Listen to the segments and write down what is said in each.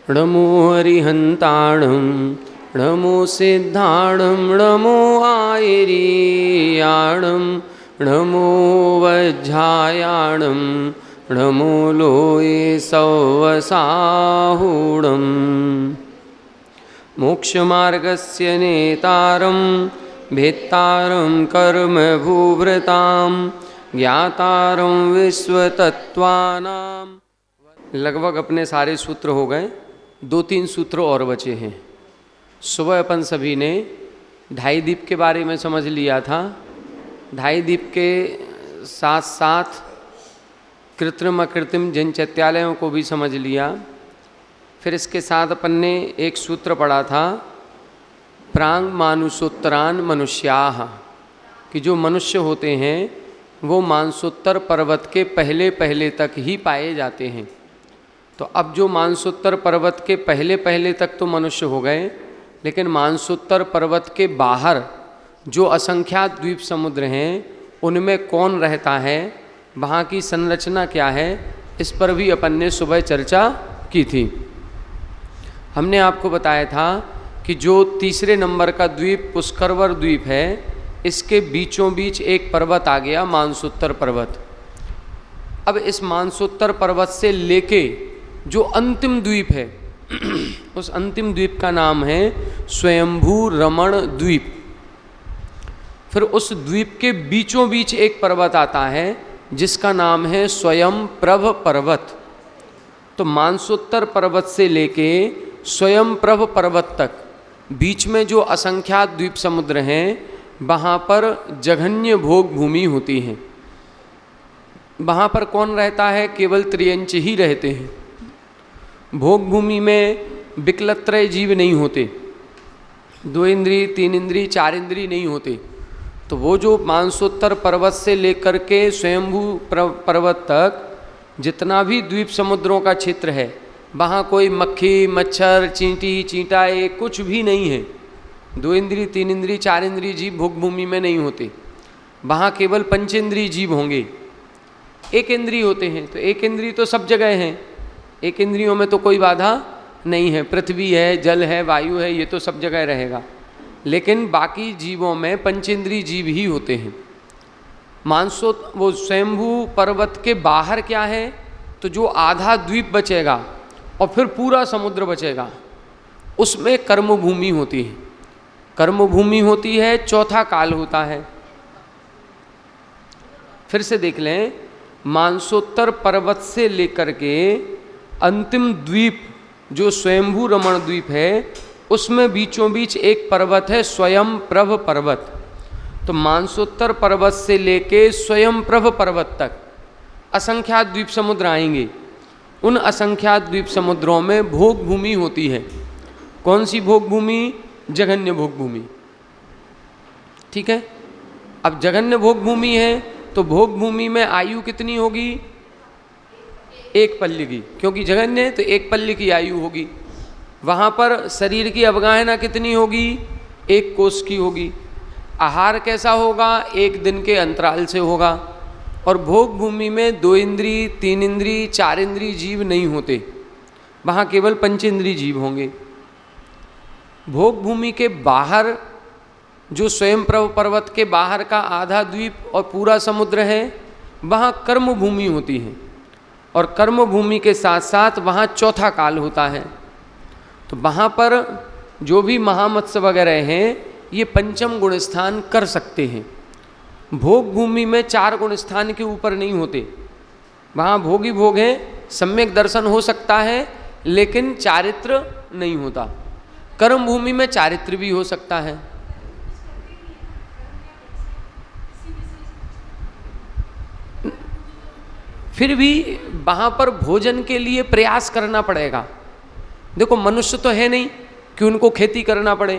नमो हरिहंताणं नमो सिद्धाणं नमो आयर्याणं नमो वज्झायाणं नमो लोये सौवसाहूणं मोक्षमार्गस्य नेतारं भेत्तारं कर्मभूभृतां ज्ञातारं विश्वतत्त्वानां। लगभग अपने सारे सूत्र हो गए, 2-3 सूत्र और बचे हैं। सुबह अपन सभी ने ढाई दीप के बारे में समझ लिया था। ढाई दीप के साथ साथ कृत्रिम अकृत्रिम जन चैत्यालयों को भी समझ लिया। फिर इसके साथ अपन ने एक सूत्र पढ़ा था, प्रांग मानुषोत्तरान मनुष्याः, कि जो मनुष्य होते हैं वो मानसोत्तर पर्वत के पहले पहले तक ही पाए जाते हैं। तो अब जो मानसोत्तर पर्वत के पहले पहले तक तो मनुष्य हो गए, लेकिन मानसोत्तर पर्वत के बाहर जो असंख्यात द्वीप समुद्र हैं उनमें कौन रहता है, वहाँ की संरचना क्या है, इस पर भी अपन ने सुबह चर्चा की थी। हमने आपको बताया था कि जो तीसरे नंबर का द्वीप पुष्करवर द्वीप है, इसके बीचों बीच एक पर्वत आ गया, मानसोत्तर पर्वत। अब इस मानसोत्तर पर्वत से लेके जो अंतिम द्वीप है उस अंतिम द्वीप का नाम है स्वयंभू रमण द्वीप। फिर उस द्वीप के बीचों बीच एक पर्वत आता है जिसका नाम है स्वयं प्रभ पर्वत। तो मानसोत्तर पर्वत से लेके स्वयं प्रभ पर्वत तक बीच में जो असंख्यात द्वीप समुद्र हैं, वहाँ पर जघन्य भोग भूमि होती है। वहाँ पर कौन रहता है? केवल त्रियंच ही रहते हैं। भोग भूमि में विकलत्रय जीव नहीं होते, 2 इंद्री 3 इंद्री 4 इंद्री नहीं होते। तो वो जो मानसोत्तर पर्वत से लेकर के स्वयंभू पर्वत तक जितना भी द्वीप समुद्रों का क्षेत्र है, वहाँ कोई मक्खी मच्छर चींटी चींटा ये कुछ भी नहीं है। 2 इंद्री 3 इंद्री 4 इंद्री जीव भोग भूमि में नहीं होते। वहाँ केवल पंचेंद्रीय जीव होंगे। एक इंद्रिय होते हैं, तो एक इंद्रिय तो सब जगह हैं, एक इंद्रियों में तो कोई बाधा नहीं है। पृथ्वी है, जल है, वायु है, ये तो सब जगह रहेगा। लेकिन बाकी जीवों में पंचेंद्रीय जीव ही होते हैं। वो स्वयंभू पर्वत के बाहर क्या है? तो जो आधा द्वीप बचेगा और फिर पूरा समुद्र बचेगा, उसमें कर्म भूमि होती है। कर्म भूमि होती है, चौथा काल होता है। फिर से देख लें, मानसोत्तर पर्वत से लेकर के अंतिम द्वीप जो स्वयंभू रमण द्वीप है, उसमें बीचों बीच एक पर्वत है स्वयं प्रभ पर्वत। तो मानसोत्तर पर्वत से लेके स्वयं प्रभ पर्वत तक असंख्यात द्वीप समुद्र आएंगे। उन असंख्यात द्वीप समुद्रों में भोग भूमि होती है। कौन सी भोग भूमि? जघन्य भोग भूमि। ठीक है। अब जघन्य भोग भूमि है तो भोग भूमि में आयु कितनी होगी? 1 पल्य की, क्योंकि जघन्य है तो 1 पल्य की आयु होगी। वहाँ पर शरीर की अवगाहना कितनी होगी? 1 कोष की होगी। आहार कैसा होगा? 1 दिन के अंतराल से होगा। और भोग भूमि में 2 इंद्री 3 इंद्री 4 इंद्री जीव नहीं होते, वहाँ केवल पंचेंद्रीय जीव होंगे। भोग भूमि के बाहर जो स्वयं प्रभ पर्वत के बाहर का आधा द्वीप और पूरा समुद्र है, वहाँ कर्म भूमि होती है। और कर्म भूमि के साथ साथ वहाँ चौथा काल होता है। तो वहाँ पर जो भी महामत्स्य वगैरह हैं, ये पंचम गुण स्थान कर सकते हैं। भोग भूमि में 4 गुण स्थान के ऊपर नहीं होते। वहाँ भोग ही भोग है, सम्यक दर्शन हो सकता है, लेकिन चारित्र नहीं होता। कर्म भूमि में चारित्र भी हो सकता है। फिर भी वहाँ पर भोजन के लिए प्रयास करना पड़ेगा। देखो, मनुष्य तो है नहीं कि उनको खेती करना पड़े,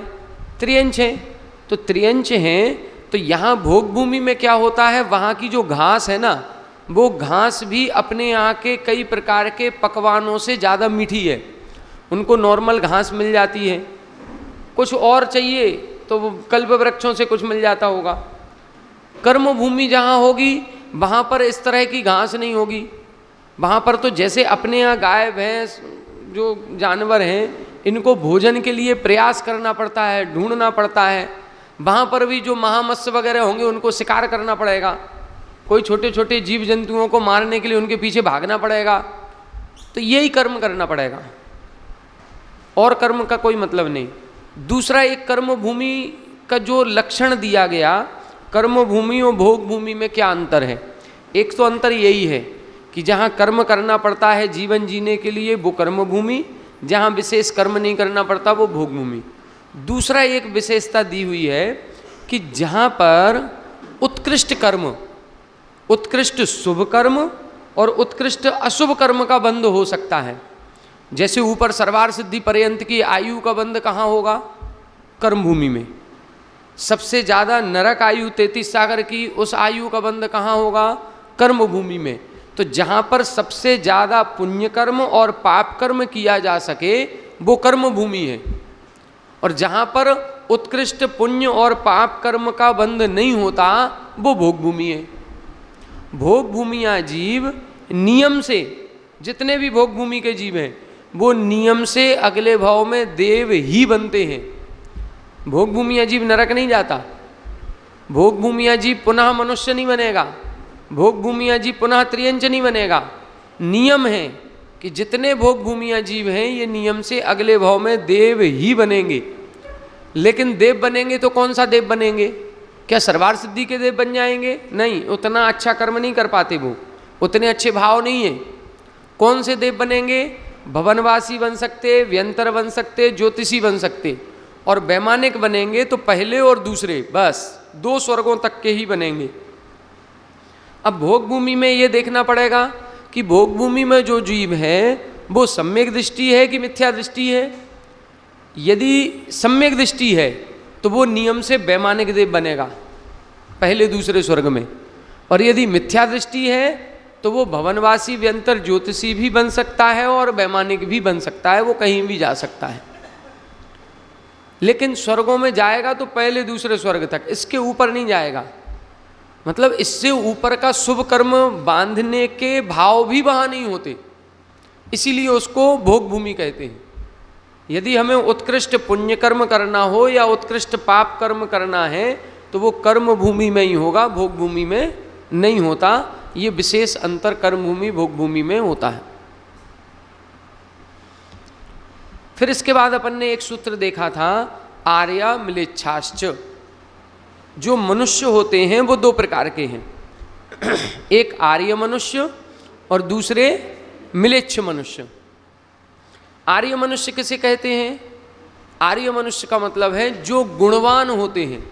त्रियंच हैं। तो त्रियंच हैं तो यहाँ भोग भूमि में क्या होता है, वहाँ की जो घास है ना, वो घास भी अपने यहाँ के कई प्रकार के पकवानों से ज़्यादा मीठी है। उनको नॉर्मल घास मिल जाती है, कुछ और चाहिए तो वो कल्प वृक्षों से कुछ मिल जाता होगा। कर्म भूमि जहाँ होगी वहाँ पर इस तरह की घास नहीं होगी। वहाँ पर तो जैसे अपने यहाँ गाय भैंस जो जानवर हैं इनको भोजन के लिए प्रयास करना पड़ता है, ढूंढना पड़ता है। वहाँ पर भी जो महामत्स्य वगैरह होंगे उनको शिकार करना पड़ेगा, कोई छोटे छोटे जीव जंतुओं को मारने के लिए उनके पीछे भागना पड़ेगा। तो यही कर्म करना पड़ेगा, और कर्म का कोई मतलब नहीं। दूसरा, एक कर्म भूमि का जो लक्षण दिया गया, कर्म भूमि और भोग भूमि में क्या अंतर है? एक तो अंतर यही है कि जहाँ कर्म करना पड़ता है जीवन जीने के लिए वो कर्म भूमि, जहाँ विशेष कर्म नहीं करना पड़ता वो भोग भूमि। दूसरा एक विशेषता दी हुई है कि जहाँ पर उत्कृष्ट कर्म, उत्कृष्ट शुभ कर्म और उत्कृष्ट अशुभ कर्म का बंध हो सकता है। जैसे ऊपर सर्वार सिद्धि पर्यंत की आयु का बंध कहाँ होगा? कर्म भूमि में। सबसे ज़्यादा नरक आयु 33 सागर की, उस आयु का बंध कहाँ होगा? कर्म भूमि में। तो जहाँ पर सबसे ज़्यादा पुण्य कर्म और पाप कर्म किया जा सके वो कर्म भूमि है, और जहाँ पर उत्कृष्ट पुण्य और पाप कर्म का बंध नहीं होता वो भोग भूमि है। भोग भूमियाँ जीव नियम से, जितने भी भोग भूमि के जीव हैं वो नियम से अगले भाव में देव ही बनते हैं। भोग भूमियाँ जीव नरक नहीं जाता, भोग भूमियाँ जीव पुनः मनुष्य नहीं बनेगा, भोग भूमियाँ जीव पुनः त्रियंच नहीं बनेगा। नियम है कि जितने भोग भूमियाँ जीव हैं ये नियम से अगले भाव में देव ही बनेंगे। लेकिन देव बनेंगे तो कौन सा देव बनेंगे? क्या सर्वार सिद्धि के देव बन जाएंगे? नहीं, उतना अच्छा कर्म नहीं कर पाते, वो उतने अच्छे भाव नहीं है। कौन से देव बनेंगे? भवनवासी बन सकते, व्यंतर बन सकते, ज्योतिषी बन सकते। और वैमानिक बनेंगे तो पहले और दूसरे, बस 2 स्वर्गों तक के ही बनेंगे। अब भोग भूमि में ये देखना पड़ेगा कि भोग भूमि में जो जीव है वो सम्यक दृष्टि है कि मिथ्या दृष्टि है। यदि सम्यक दृष्टि है तो वो नियम से वैमानिक देव बनेगा पहले दूसरे स्वर्ग में, और यदि मिथ्या दृष्टि है तो वो भवनवासी, व्यंतर, ज्योतिषी भी बन सकता है और वैमानिक भी बन सकता है, वो कहीं भी जा सकता है। लेकिन स्वर्गों में जाएगा तो पहले दूसरे स्वर्ग तक, इसके ऊपर नहीं जाएगा। मतलब इससे ऊपर का शुभ कर्म बांधने के भाव भी वहाँ नहीं होते, इसीलिए उसको भोग भूमि कहते हैं। यदि हमें उत्कृष्ट पुण्य कर्म करना हो या उत्कृष्ट पाप कर्म करना है तो वो कर्म भूमि में ही होगा, भोग भूमि में नहीं होता। ये विशेष अंतर कर्म भूमि भोग भूमि में होता है। फिर इसके बाद अपन ने एक सूत्र देखा था, आर्या मिलेच्छाश्च। जो मनुष्य होते हैं वो 2 प्रकार के हैं, एक आर्य मनुष्य और दूसरे मिलेच्छ मनुष्य। आर्य मनुष्य किसे कहते हैं? आर्य मनुष्य का मतलब है जो गुणवान होते हैं,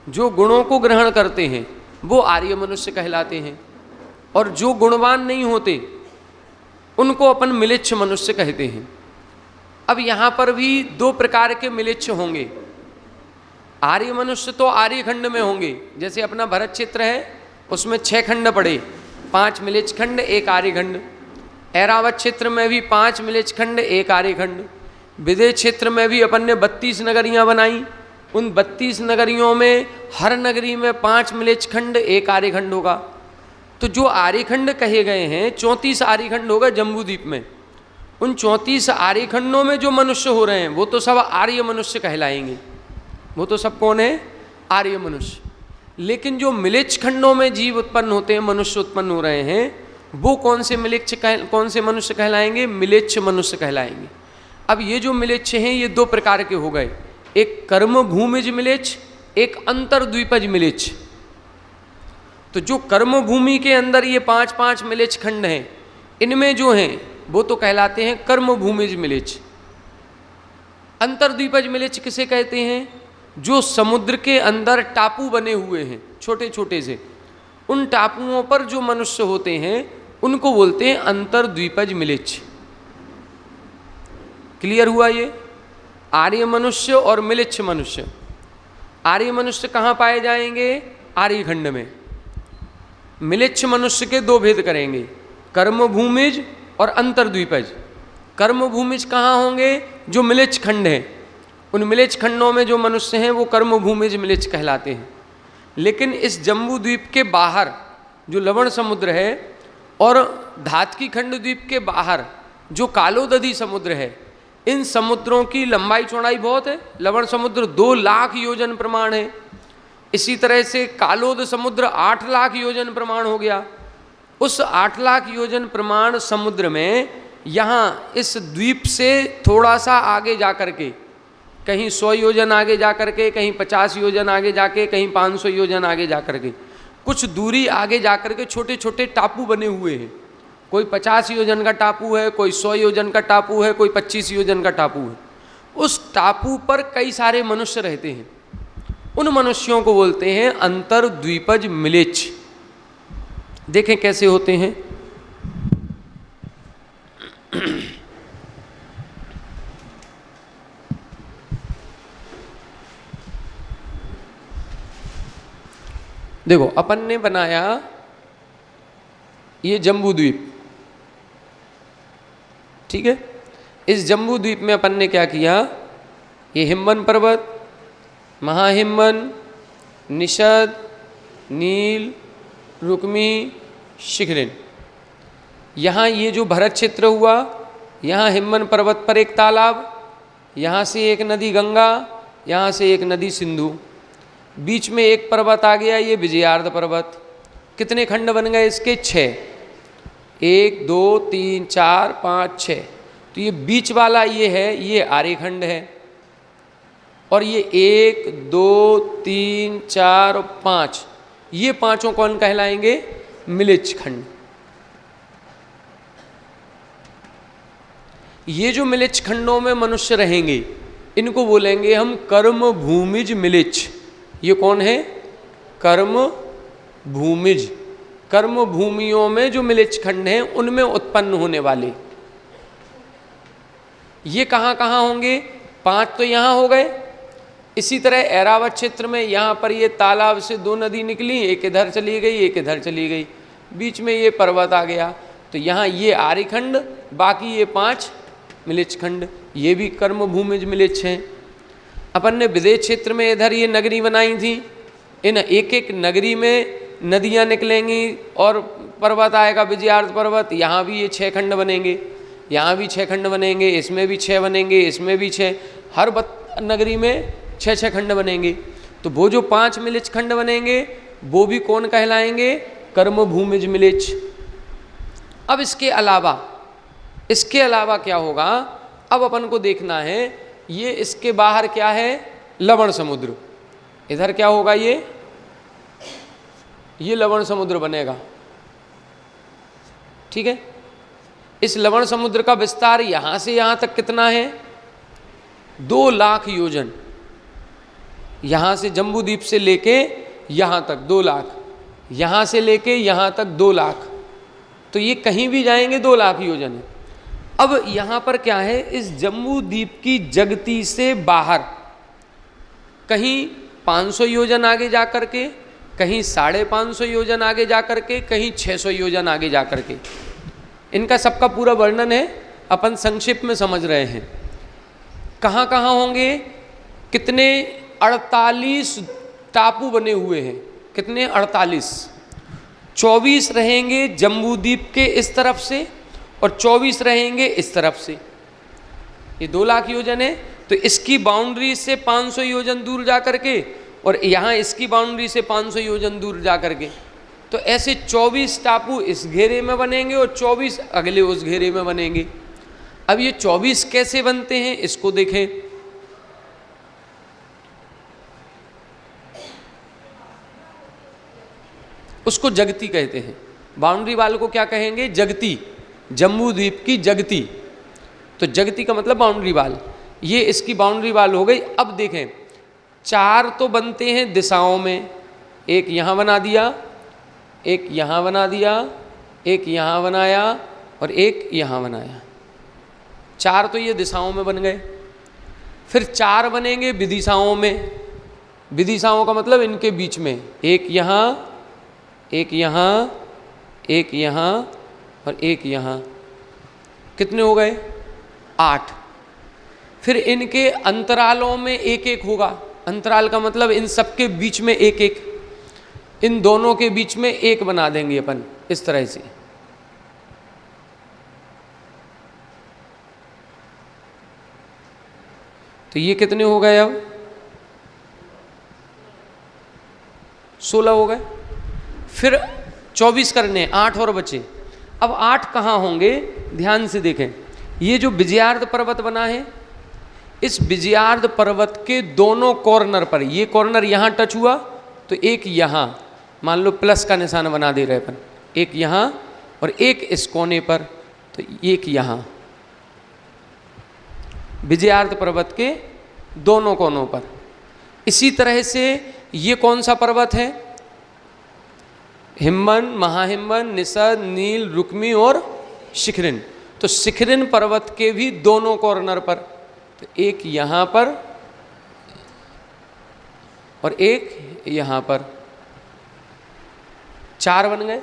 जो गुणों को ग्रहण करते हैं, वो आर्य मनुष्य कहलाते हैं। और जो गुणवान नहीं होते उनको अपन मिलेच्छ मनुष्य कहते हैं। अब यहाँ पर भी 2 प्रकार के मिलेच्छ होंगे। आर्य मनुष्य तो आर्य खंड में होंगे, जैसे अपना भरत क्षेत्र है उसमें 6 खंड पड़े, 5 मिलेच्छ खंड, 1 आर्य खंड। ऐरावत क्षेत्र में भी 5 मिलेच्छ खंड, 1 आर्य खंड। विदेश क्षेत्र में भी अपन ने 32 नगरियाँ बनाई, उन 32 नगरियों में हर नगरी में 5 मिलेच्छ खंड, 1 आर्य खंड होगा। तो जो आर्य खंड कहे गए हैं 34 आर्य खंड होगा जम्बूद्वीप में। उन 34 आर्य खंडों में जो मनुष्य हो रहे हैं वो तो सब आर्य मनुष्य कहलाएंगे, वो तो सब कौन है? आर्य मनुष्य। लेकिन जो मिलेच्छ खंडों में जीव उत्पन्न होते हैं, मनुष्य उत्पन्न हो रहे हैं, वो कौन से कौन से मनुष्य कहलाएंगे? मिलेच्छ मनुष्य कहलाएंगे। अब ये जो मिलेच्छ हैं ये 2 प्रकार के हो गए, एक कर्म भूमिज मिलेच्छ, एक अंतर्द्वीपज मिलेच्छ। तो जो कर्म भूमि के अंदर ये 5-5 मिलेच्छ खंड हैं, इनमें जो हैं वो तो कहलाते हैं कर्म भूमिज मिलेच्छ। अंतर्द्वीपज मिलेच्छ किसे कहते हैं? जो समुद्र के अंदर टापू बने हुए हैं छोटे छोटे से, उन टापुओं पर जो मनुष्य होते हैं उनको बोलते हैं अंतर्द्वीपज मिलेच्छ। क्लियर हुआ ये? आर्य मनुष्य और मिलेच्छ मनुष्य। आर्य मनुष्य कहाँ पाए जाएंगे? आर्य खंड में। मिलेच्छ मनुष्य के 2 भेद करेंगे, कर्म भूमिज और अंतर्द्वीपज। कर्म भूमिज कहाँ होंगे? जो मिलेच्छ खंड हैं, उन मिलेच्छ खंडों में जो मनुष्य हैं वो कर्म भूमिज मिलेच्छ कहलाते हैं। लेकिन इस जम्बू द्वीप के बाहर जो लवण समुद्र है और धातकी खंड द्वीप के बाहर जो कालोदधी समुद्र है, इन समुद्रों की लंबाई चौड़ाई बहुत है। लवण समुद्र 2 लाख योजन प्रमाण है। इसी तरह से कालोद समुद्र 8 लाख योजन प्रमाण हो गया। उस 8 लाख योजन प्रमाण समुद्र में यहाँ इस द्वीप से थोड़ा सा आगे जा कर के, कहीं 100 योजन आगे जा कर के, कहीं 50 योजन आगे जाके, कहीं 500 योजन आगे जा कर के, कुछ दूरी आगे जा कर के छोटे छोटे टापू बने हुए हैं। कोई 50 योजन का टापू है, कोई 100 योजन का टापू है, कोई 25 योजन का टापू है। उस टापू पर कई सारे मनुष्य रहते हैं। उन मनुष्यों को बोलते हैं अंतर्द्वीपज मिलेच्छ। देखें कैसे होते हैं। देखो, अपन ने बनाया ये जम्बू द्वीप, ठीक है। इस जम्बू द्वीप में अपन ने क्या किया, ये हिमवन पर्वत, महाहिमवन, निषद, नील, रुक्मी, शिखरिन, यहाँ ये जो भरत क्षेत्र हुआ, यहाँ हिमवन पर्वत पर एक तालाब, यहाँ से एक नदी गंगा, यहाँ से एक नदी सिंधु, बीच में एक पर्वत आ गया, ये विजयार्ध पर्वत। कितने खंड बन गए इसके? 6। 1 2 3 4 5 6। तो ये बीच वाला ये है, ये आर्यखंड है। और ये 1 2 3 4 और 5, ये पांचों कौन कहलाएंगे? मिलेच्छ खंड। ये जो मिलेच्छ खंडों में मनुष्य रहेंगे, इनको बोलेंगे हम कर्म भूमिज मिलेच्छ। ये कौन है? कर्म भूमिज। कर्म भूमियों में जो मिलेच्छ खंड हैं, उनमें उत्पन्न होने वाले। ये कहाँ कहाँ होंगे? 5 तो यहाँ हो गए। इसी तरह ऐरावत क्षेत्र में यहाँ पर ये तालाब से 2 नदी निकली, एक इधर चली गई, एक इधर चली गई, बीच में ये पर्वत आ गया। तो यहाँ ये आर्यखंड, बाकी ये 5 मिलेच्छ खंड, ये भी कर्म भूमिज मिलेच्छ हैं। अपन ने विदेश क्षेत्र में इधर ये नगरी बनाई थी। इन एक एक नगरी में नदियाँ निकलेंगी और पर्वत आएगा, विजयार्ध पर्वत। यहाँ भी ये 6 खंड बनेंगे, यहाँ भी 6 खंड बनेंगे, इसमें भी 6 बनेंगे, इसमें भी 6, हर नगरी में 6 खंड बनेंगे। तो वो जो 5 मिलेच्छ खंड बनेंगे, वो भी कौन कहलाएंगे? कर्म भूमिज मिलेच्छ। अब इसके अलावा क्या होगा? अब अपन को देखना है, ये इसके बाहर क्या है? लवण समुद्र। इधर क्या होगा? ये लवण समुद्र बनेगा, ठीक है। इस लवण समुद्र का विस्तार यहाँ से यहाँ तक कितना है? 2 लाख योजन। यहाँ से जम्बू द्वीप से लेके यहाँ तक 2 लाख, यहाँ से लेके यहाँ तक 2 लाख। तो ये कहीं भी जाएंगे 2 लाख योजन है। अब यहाँ पर क्या है? इस जम्बू द्वीप की जगती से बाहर कहीं 500 योजन आगे जा कर के, कहीं 550 योजन आगे जा कर के, कहीं 600 योजन आगे जा कर के, इनका सबका पूरा वर्णन है, अपन संक्षिप्त में समझ रहे हैं। कहाँ कहाँ होंगे? कितने? 48 टापू बने हुए हैं। कितने? 48। 24 रहेंगे जम्बू द्वीप के इस तरफ से और 24 रहेंगे इस तरफ से। ये 2 लाख योजन है। तो इसकी बाउंड्री से 500 योजन दूर जा कर के, और यहाँ इसकी बाउंड्री से 500 योजन दूर जा कर के, तो ऐसे 24 टापू इस घेरे में बनेंगे और 24 अगले उस घेरे में बनेंगे। अब ये 24 कैसे बनते हैं, इसको देखें। उसको जगती कहते हैं। बाउंड्री वाल को क्या कहेंगे? जगती। जम्बू द्वीप की जगती। तो जगती का मतलब बाउंड्री वाल। ये इसकी बाउंड्री वाल हो गई। अब देखें, 4 तो बनते हैं दिशाओं में। एक यहाँ बना दिया, एक यहाँ बना दिया, एक यहाँ बनाया और एक यहाँ बनाया। 4 तो ये दिशाओं में बन गए। फिर 4 बनेंगे विदिशाओं में। विदिशाओं का मतलब इनके बीच में, एक यहाँ, एक यहाँ, एक यहाँ और एक यहाँ। कितने हो गए? 8। फिर इनके अंतरालों में एक एक होगा। अंतराल का मतलब इन सबके बीच में एक एक, इन दोनों के बीच में एक बना देंगे अपन इस तरह से। तो ये कितने हो गए अब? 16 हो गए। फिर 24 करने, 8 और बचे। अब 8 कहाँ होंगे? ध्यान से देखें, ये जो विजयार्ध पर्वत बना है, इस विजयार्ध पर्वत के दोनों कॉर्नर पर, ये कॉर्नर यहाँ टच हुआ तो एक यहाँ, मान लो प्लस का निशान बना दे रहे अपन, एक यहाँ और एक इस कोने पर, तो एक यहाँ, विजयार्ध पर्वत के दोनों कोनों पर। इसी तरह से ये कौन सा पर्वत है? हिमवन, महाहिमवन, निषद, नील, रुक्मी और शिखरिन। तो शिखरिन पर्वत के भी दोनों कॉर्नर पर, तो एक यहाँ पर और एक यहाँ पर, 4 बन गए।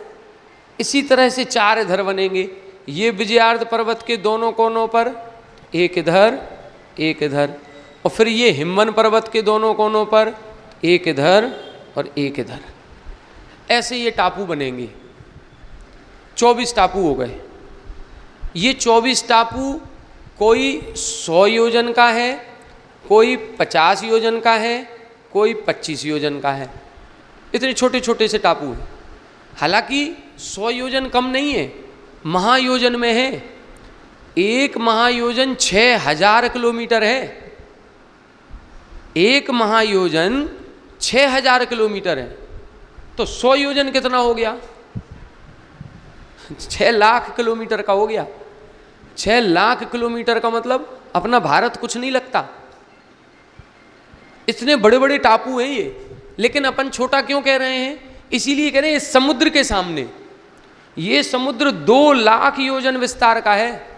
इसी तरह से 4 इधर बनेंगे, ये विजयार्ध पर्वत के दोनों कोनों पर, एक इधर एक इधर, और फिर ये हिमवन पर्वत के दोनों कोनों पर, एक इधर और एक इधर। ऐसे ये टापू बनेंगे। 24 टापू हो गए। ये 24 टापू कोई 100 योजन का है, कोई 50 योजन का है, कोई 25 योजन का है। इतने छोटे छोटे से टापू हैं। हालांकि 100 योजन कम नहीं है, महायोजन में है। एक महायोजन 6000 किलोमीटर है। एक महायोजन 6000 किलोमीटर है। तो 100 योजन कितना हो गया? 6 लाख किलोमीटर का हो गया। 6 लाख किलोमीटर का मतलब अपना भारत कुछ नहीं लगता। इतने बड़े बड़े टापू हैं ये, लेकिन अपन छोटा क्यों कह रहे हैं? इसीलिए कह रहे हैं समुद्र के सामने। ये समुद्र 2 लाख योजन विस्तार का है।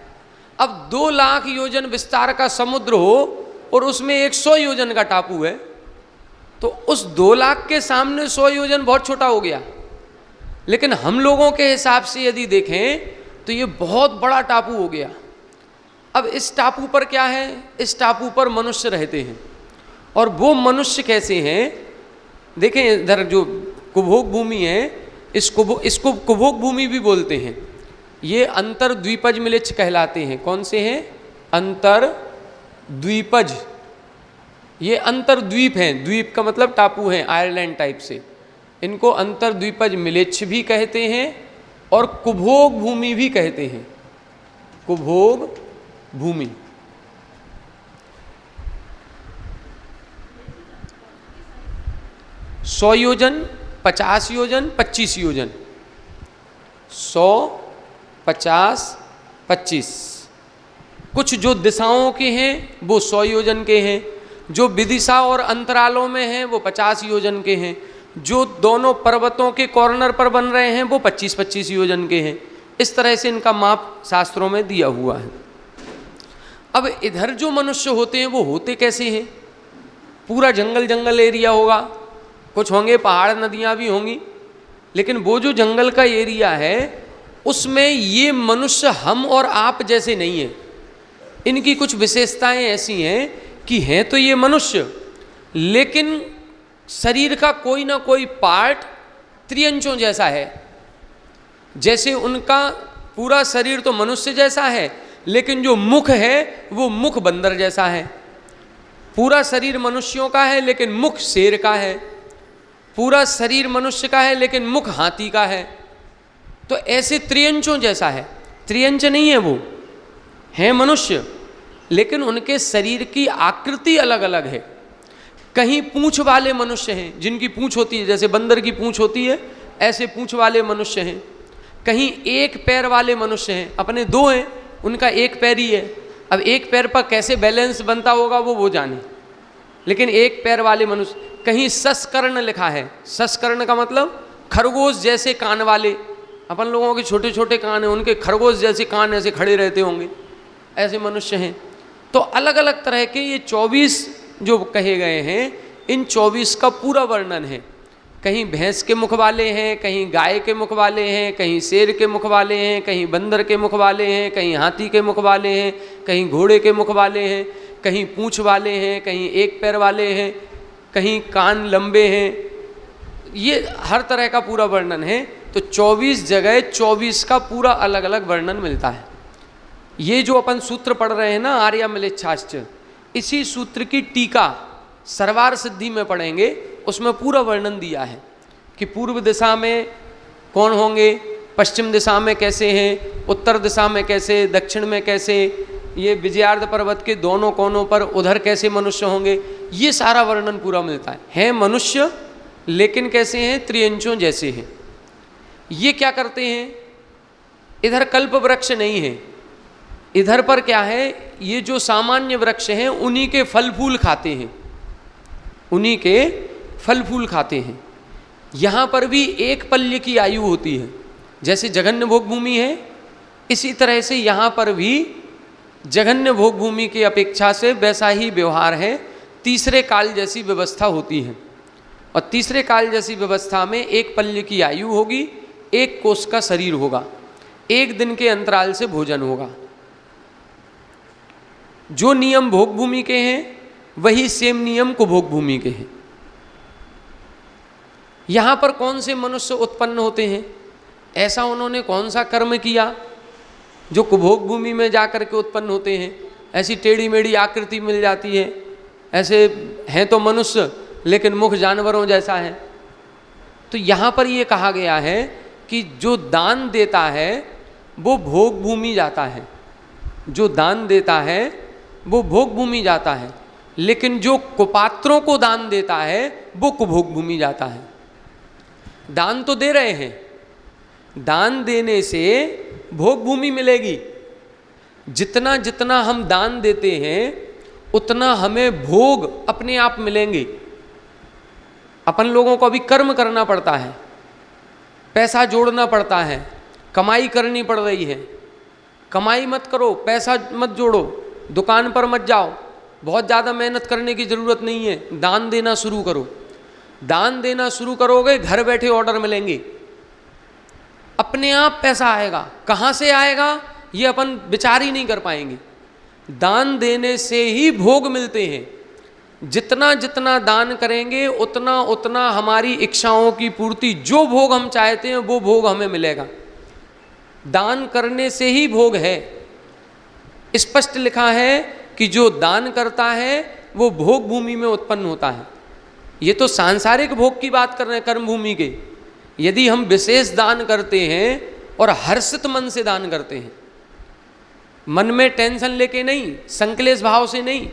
अब 2 लाख योजन विस्तार का समुद्र हो और उसमें 100 योजन का टापू है, तो उस 2 लाख के सामने 100 योजन बहुत छोटा हो गया। लेकिन हम लोगों के हिसाब से यदि देखें तो ये बहुत बड़ा टापू हो गया। अब इस टापू पर क्या है? इस टापू पर मनुष्य रहते हैं। और वो मनुष्य कैसे हैं? देखें, इधर जो कुभोग भूमि है, इसको कुभोग भूमि भी बोलते हैं। ये अंतर्द्वीपज मिलेच्छ कहलाते हैं। कौन से हैं? अंतर्द्वीपज। ये अंतर्द्वीप हैं। द्वीप का मतलब टापू हैं, आयरलैंड टाइप से। इनको अंतर्द्वीपज मिलेच्छ भी कहते हैं और कुभोग भूमि भी कहते हैं। कुभोग भूमि। सौ योजन, 50 योजन, 25 योजन। 100, 50, 25। कुछ जो दिशाओं के हैं वो 100 योजन के हैं, जो विदिशा और अंतरालों में हैं वो 50 योजन के हैं, जो दोनों पर्वतों के कॉर्नर पर बन रहे हैं वो 25-25 योजन के हैं। इस तरह से इनका माप शास्त्रों में दिया हुआ है। अब इधर जो मनुष्य होते हैं वो होते कैसे हैं? पूरा जंगल जंगल एरिया होगा, कुछ होंगे पहाड़, नदियाँ भी होंगी, लेकिन वो जो जंगल का एरिया है उसमें ये मनुष्य हम और आप जैसे नहीं है। इनकी कुछ विशेषताएं ऐसी हैं कि हैं तो ये मनुष्य, लेकिन शरीर का कोई ना कोई पार्ट त्रियंचों जैसा है। जैसे उनका पूरा शरीर तो मनुष्य जैसा है, लेकिन जो मुख है वो मुख बंदर जैसा है। पूरा शरीर मनुष्यों का है लेकिन मुख शेर का है। पूरा शरीर मनुष्य का है लेकिन मुख हाथी का है। तो ऐसे त्रियंचों जैसा है। त्रियंच नहीं है, वो हैं मनुष्य, लेकिन उनके शरीर की आकृति अलग अलग है। कहीं पूंछ वाले मनुष्य हैं, जिनकी पूंछ होती है, जैसे बंदर की पूंछ होती है, ऐसे पूंछ वाले मनुष्य हैं। कहीं एक पैर वाले मनुष्य हैं, अपने 2 हैं, उनका एक पैर ही है। अब एक पैर पर कैसे बैलेंस बनता होगा वो जाने, लेकिन एक पैर वाले मनुष्य। कहीं सस्कर्ण लिखा है। सस्कर्ण का मतलब खरगोश जैसे कान वाले। अपन लोगों के छोटे छोटे कान हैं, उनके खरगोश जैसे कान ऐसे खड़े रहते होंगे, ऐसे मनुष्य हैं। तो अलग अलग तरह के ये 24 जो कहे गए हैं, इन 24 का पूरा वर्णन है। कहीं भैंस के मुख वाले हैं, कहीं गाय के मुख वाले हैं, कहीं शेर के मुख वाले हैं, कहीं बंदर के मुख वाले हैं, कहीं हाथी के मुख वाले हैं, कहीं घोड़े के मुख वाले हैं, कहीं पूंछ वाले हैं, कहीं एक पैर वाले हैं, कहीं कान लंबे हैं। ये हर तरह का पूरा वर्णन है। तो 24 जगह 24 का पूरा अलग अलग वर्णन मिलता है। ये जो अपन सूत्र पढ़ रहे हैं ना, आर्या मिलेच्छास्त्र, इसी सूत्र की टीका सर्वार सिद्धि में पढ़ेंगे, उसमें पूरा वर्णन दिया है कि पूर्व दिशा में कौन होंगे, पश्चिम दिशा में कैसे हैं, उत्तर दिशा में कैसे, दक्षिण में कैसे, ये विजयार्ध पर्वत के दोनों कोनों पर उधर कैसे मनुष्य होंगे, ये सारा वर्णन पूरा मिलता है मनुष्य लेकिन कैसे हैं, त्रियंचों जैसे हैं। ये क्या करते हैं, इधर कल्प वृक्ष नहीं है, इधर पर क्या है, ये जो सामान्य वृक्ष हैं उन्हीं के फल फूल खाते हैं, उन्हीं के फल फूल खाते हैं। यहाँ पर भी एक पल्य की आयु होती है, जैसे जघन्य भोग भूमि है, इसी तरह से यहाँ पर भी जघन्य भोग भूमि की अपेक्षा से वैसा ही व्यवहार है। तीसरे काल जैसी व्यवस्था होती है, और तीसरे काल जैसी व्यवस्था में एक पल्य की आयु होगी, एक कोष का शरीर होगा, एक दिन के अंतराल से भोजन होगा। जो नियम भोग भूमि के हैं वही सेम नियम कुभोग भूमि के हैं। यहाँ पर कौन से मनुष्य उत्पन्न होते हैं, ऐसा उन्होंने कौन सा कर्म किया जो कुभोग भूमि में जाकर के उत्पन्न होते हैं। ऐसी टेढ़ी मेढ़ी आकृति मिल जाती है, ऐसे हैं तो मनुष्य लेकिन मुख जानवरों जैसा है। तो यहाँ पर ये कहा गया है कि जो दान देता है वो भोग भूमि जाता है, जो दान देता है वो भोग भूमि जाता है, लेकिन जो कुपात्रों को दान देता है वो कुभोग भूमि जाता है। दान तो दे रहे हैं, दान देने से भोग भूमि मिलेगी। जितना जितना हम दान देते हैं उतना हमें भोग अपने आप मिलेंगे। अपन लोगों को अभी कर्म करना पड़ता है, पैसा जोड़ना पड़ता है, कमाई करनी पड़ रही है। कमाई मत करो, पैसा मत जोड़ो, दुकान पर मत जाओ, बहुत ज़्यादा मेहनत करने की ज़रूरत नहीं है, दान देना शुरू करो। दान देना शुरू करोगे घर बैठे ऑर्डर मिलेंगे, अपने आप पैसा आएगा। कहाँ से आएगा ये अपन विचार ही नहीं कर पाएंगे। दान देने से ही भोग मिलते हैं। जितना जितना दान करेंगे उतना उतना हमारी इच्छाओं की पूर्ति, जो भोग हम चाहते हैं वो भोग हमें मिलेगा। दान करने से ही भोग है। स्पष्ट लिखा है कि जो दान करता है वो भोग भूमि में उत्पन्न होता है। ये तो सांसारिक भोग की बात कर रहे हैं, कर्म भूमि के। यदि हम विशेष दान करते हैं और हर्षित मन से दान करते हैं, मन में टेंशन लेके नहीं, संकलेश भाव से नहीं,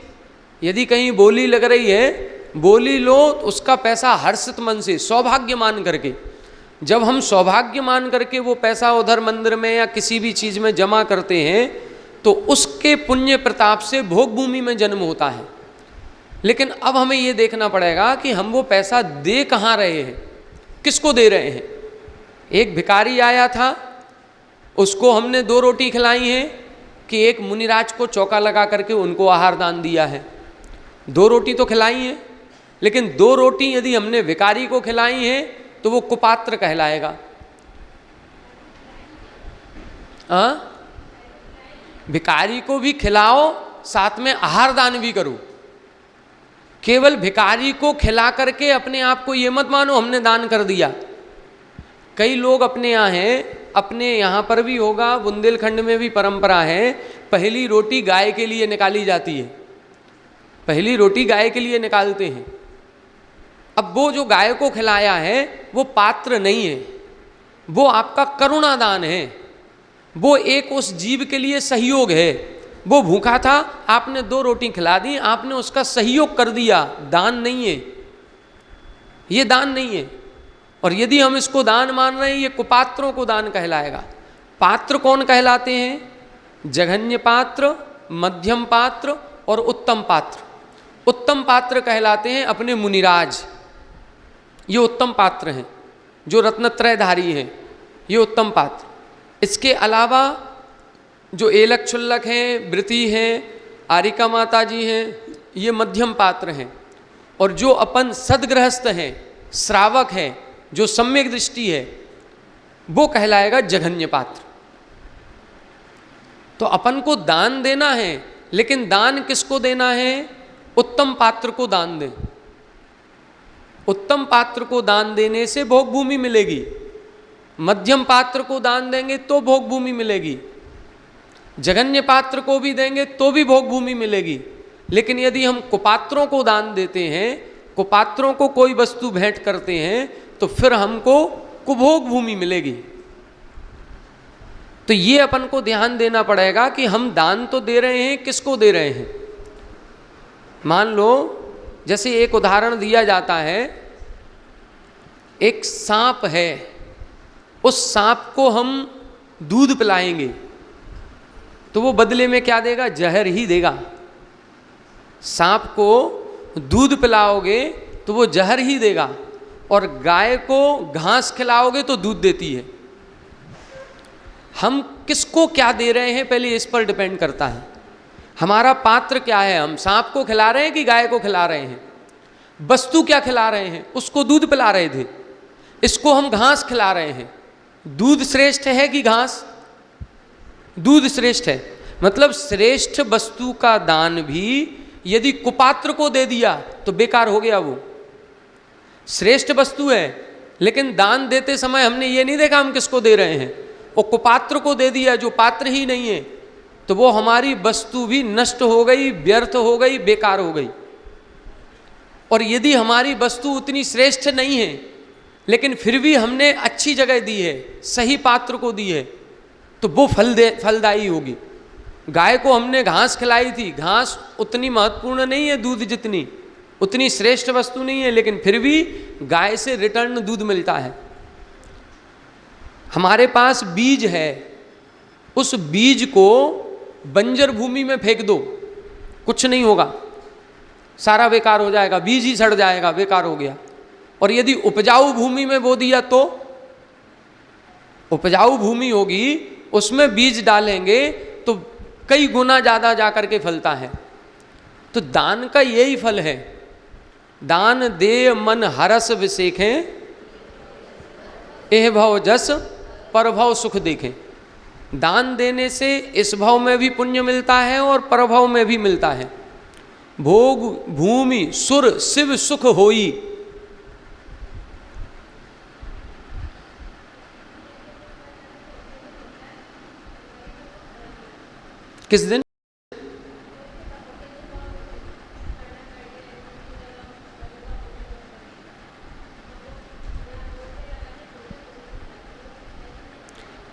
यदि कहीं बोली लग रही है, बोली लो, उसका पैसा हर्षित मन से, सौभाग्य मान करके। जब हम सौभाग्य मान करके वो पैसा उधर मंदिर में या किसी भी चीज़ में जमा करते हैं तो उसके पुण्य प्रताप से भोग भूमि में जन्म होता है। लेकिन अब हमें ये देखना पड़ेगा कि हम वो पैसा दे कहाँ रहे हैं, किसको दे रहे हैं। एक भिखारी आया था, उसको हमने 2 रोटी खिलाई हैं कि एक मुनिराज को चौका लगा करके उनको आहार दान दिया है। 2 रोटी तो खिलाई हैं, लेकिन 2 रोटी यदि हमने भिखारी को खिलाई हैं तो वो कुपात्र कहलाएगा। भिखारी को भी खिलाओ, साथ में आहार दान भी करो। केवल भिखारी को खिला करके अपने आप को ये मत मानो हमने दान कर दिया। कई लोग अपने यहाँ हैं, अपने यहाँ पर भी होगा, बुंदेलखंड में भी परंपरा है, पहली रोटी गाय के लिए निकाली जाती है। पहली रोटी गाय के लिए निकालते हैं। अब वो जो गाय को खिलाया है वो पात्र नहीं है, वो आपका करुणा दान है, वो एक उस जीव के लिए सहयोग है। वो भूखा था, आपने 2 रोटी खिला दी, आपने उसका सहयोग कर दिया, दान नहीं है, ये दान नहीं है। और यदि हम इसको दान मान रहे हैं, ये कुपात्रों को दान कहलाएगा। पात्र कौन कहलाते हैं? जघन्य पात्र, मध्यम पात्र और उत्तम पात्र। उत्तम पात्र कहलाते हैं अपने मुनिराज, ये उत्तम पात्र हैं, जो रत्नत्रयधारी हैं, ये उत्तम पात्र। इसके अलावा जो एलक क्षुल्लक हैं, वृति हैं, आरिका माता जी हैं, ये मध्यम पात्र हैं। और जो अपन सदगृहस्थ हैं, श्रावक हैं, जो सम्यक दृष्टि है, वो कहलाएगा जघन्य पात्र। तो अपन को दान देना है, लेकिन दान किसको देना है? उत्तम पात्र को दान दें। उत्तम पात्र को दान देने से भोग भूमि मिलेगी। मध्यम पात्र को दान देंगे तो भोग भूमि मिलेगी। जघन्य पात्र को भी देंगे तो भी भोग भूमि मिलेगी। लेकिन यदि हम कुपात्रों को दान देते हैं, कुपात्रों को कोई वस्तु भेंट करते हैं, तो फिर हमको कुभोग भूमि मिलेगी। तो ये अपन को ध्यान देना पड़ेगा कि हम दान तो दे रहे हैं, किसको दे रहे हैं। मान लो जैसे एक उदाहरण दिया जाता है, एक सांप है, उस सांप को हम दूध पिलाएंगे तो वो बदले में क्या देगा? जहर ही देगा। सांप को दूध पिलाओगे तो वो जहर ही देगा, और गाय को घास खिलाओगे तो दूध देती है। हम किसको क्या दे रहे हैं पहले इस पर डिपेंड करता है। हमारा पात्र क्या है, हम सांप को खिला रहे हैं कि गाय को खिला रहे हैं? वस्तु क्या खिला रहे हैं? उसको दूध पिला रहे थे, इसको हम घास खिला रहे हैं। दूध श्रेष्ठ है कि घास? दूध श्रेष्ठ है। मतलब श्रेष्ठ वस्तु का दान भी यदि कुपात्र को दे दिया तो बेकार हो गया। वो श्रेष्ठ वस्तु है, लेकिन दान देते समय हमने ये नहीं देखा हम किसको दे रहे हैं, और कुपात्र को दे दिया जो पात्र ही नहीं है, तो वो हमारी वस्तु भी नष्ट हो गई, व्यर्थ हो गई, बेकार हो गई। और यदि हमारी वस्तु उतनी श्रेष्ठ नहीं है, लेकिन फिर भी हमने अच्छी जगह दी है, सही पात्र को दी है, तो वो फलदायी होगी। गाय को हमने घास खिलाई थी, घास उतनी महत्वपूर्ण नहीं है दूध जितनी, उतनी श्रेष्ठ वस्तु नहीं है, लेकिन फिर भी गाय से रिटर्न दूध मिलता है। हमारे पास बीज है, उस बीज को बंजर भूमि में फेंक दो, कुछ नहीं होगा, सारा बेकार हो जाएगा, बीज ही सड़ जाएगा, बेकार हो गया। और यदि उपजाऊ भूमि में बो दिया तो उपजाऊ भूमि होगी, उसमें बीज डालेंगे तो कई गुना ज़्यादा जाकर के फलता है। तो दान का यही फल है। दान दे मन हरस विसेखें, एह भव जस परभव सुख देखें। दान देने से इस भव में भी पुण्य मिलता है और परभव में भी मिलता है। भोग भूमि सुर शिव सुख होई। किस दिन?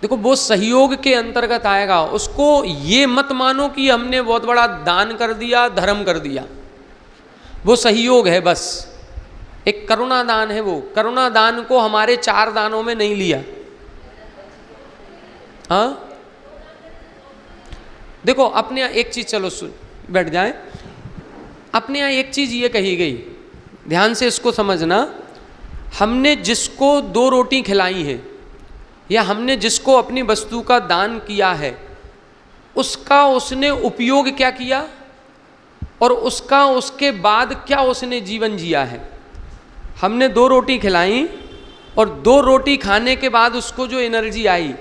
देखो वो सहयोग के अंतर्गत आएगा। उसको ये मत मानो कि हमने बहुत बड़ा दान कर दिया, धर्म कर दिया। वो सहयोग है, बस एक करुणा दान है। वो करुणा दान को हमारे 4 दानों में नहीं लिया। हाँ देखो अपने यहाँ एक चीज, चलो सुन बैठ जाए। अपने यहाँ एक चीज ये कही गई, ध्यान से इसको समझना। हमने जिसको 2 रोटी खिलाई हैं, या हमने जिसको अपनी वस्तु का दान किया है, उसका उसने उपयोग क्या किया, और उसका उसके बाद क्या उसने जीवन जिया है। हमने 2 रोटी खिलाई, और 2 रोटी खाने के बाद उसको जो एनर्जी आई,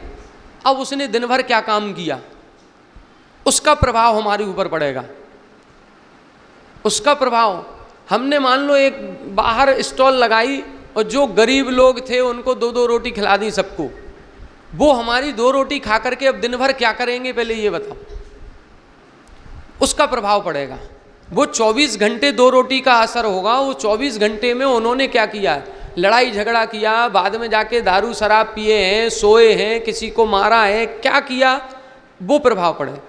अब उसने दिन भर क्या काम किया, उसका प्रभाव हमारे ऊपर पड़ेगा। उसका प्रभाव, हमने मान लो एक बाहर स्टॉल लगाई और जो गरीब लोग थे उनको 2-2 रोटी खिला दी सबको, वो हमारी 2 रोटी खा करके अब दिन भर क्या करेंगे पहले ये बताओ। उसका प्रभाव पड़ेगा। वो 24 घंटे 2 रोटी का असर होगा। वो 24 घंटे में उन्होंने क्या किया, लड़ाई झगड़ा किया, बाद में जाके दारू शराब पिए हैं, सोए हैं, किसी को मारा है, क्या किया, वो प्रभाव पड़े।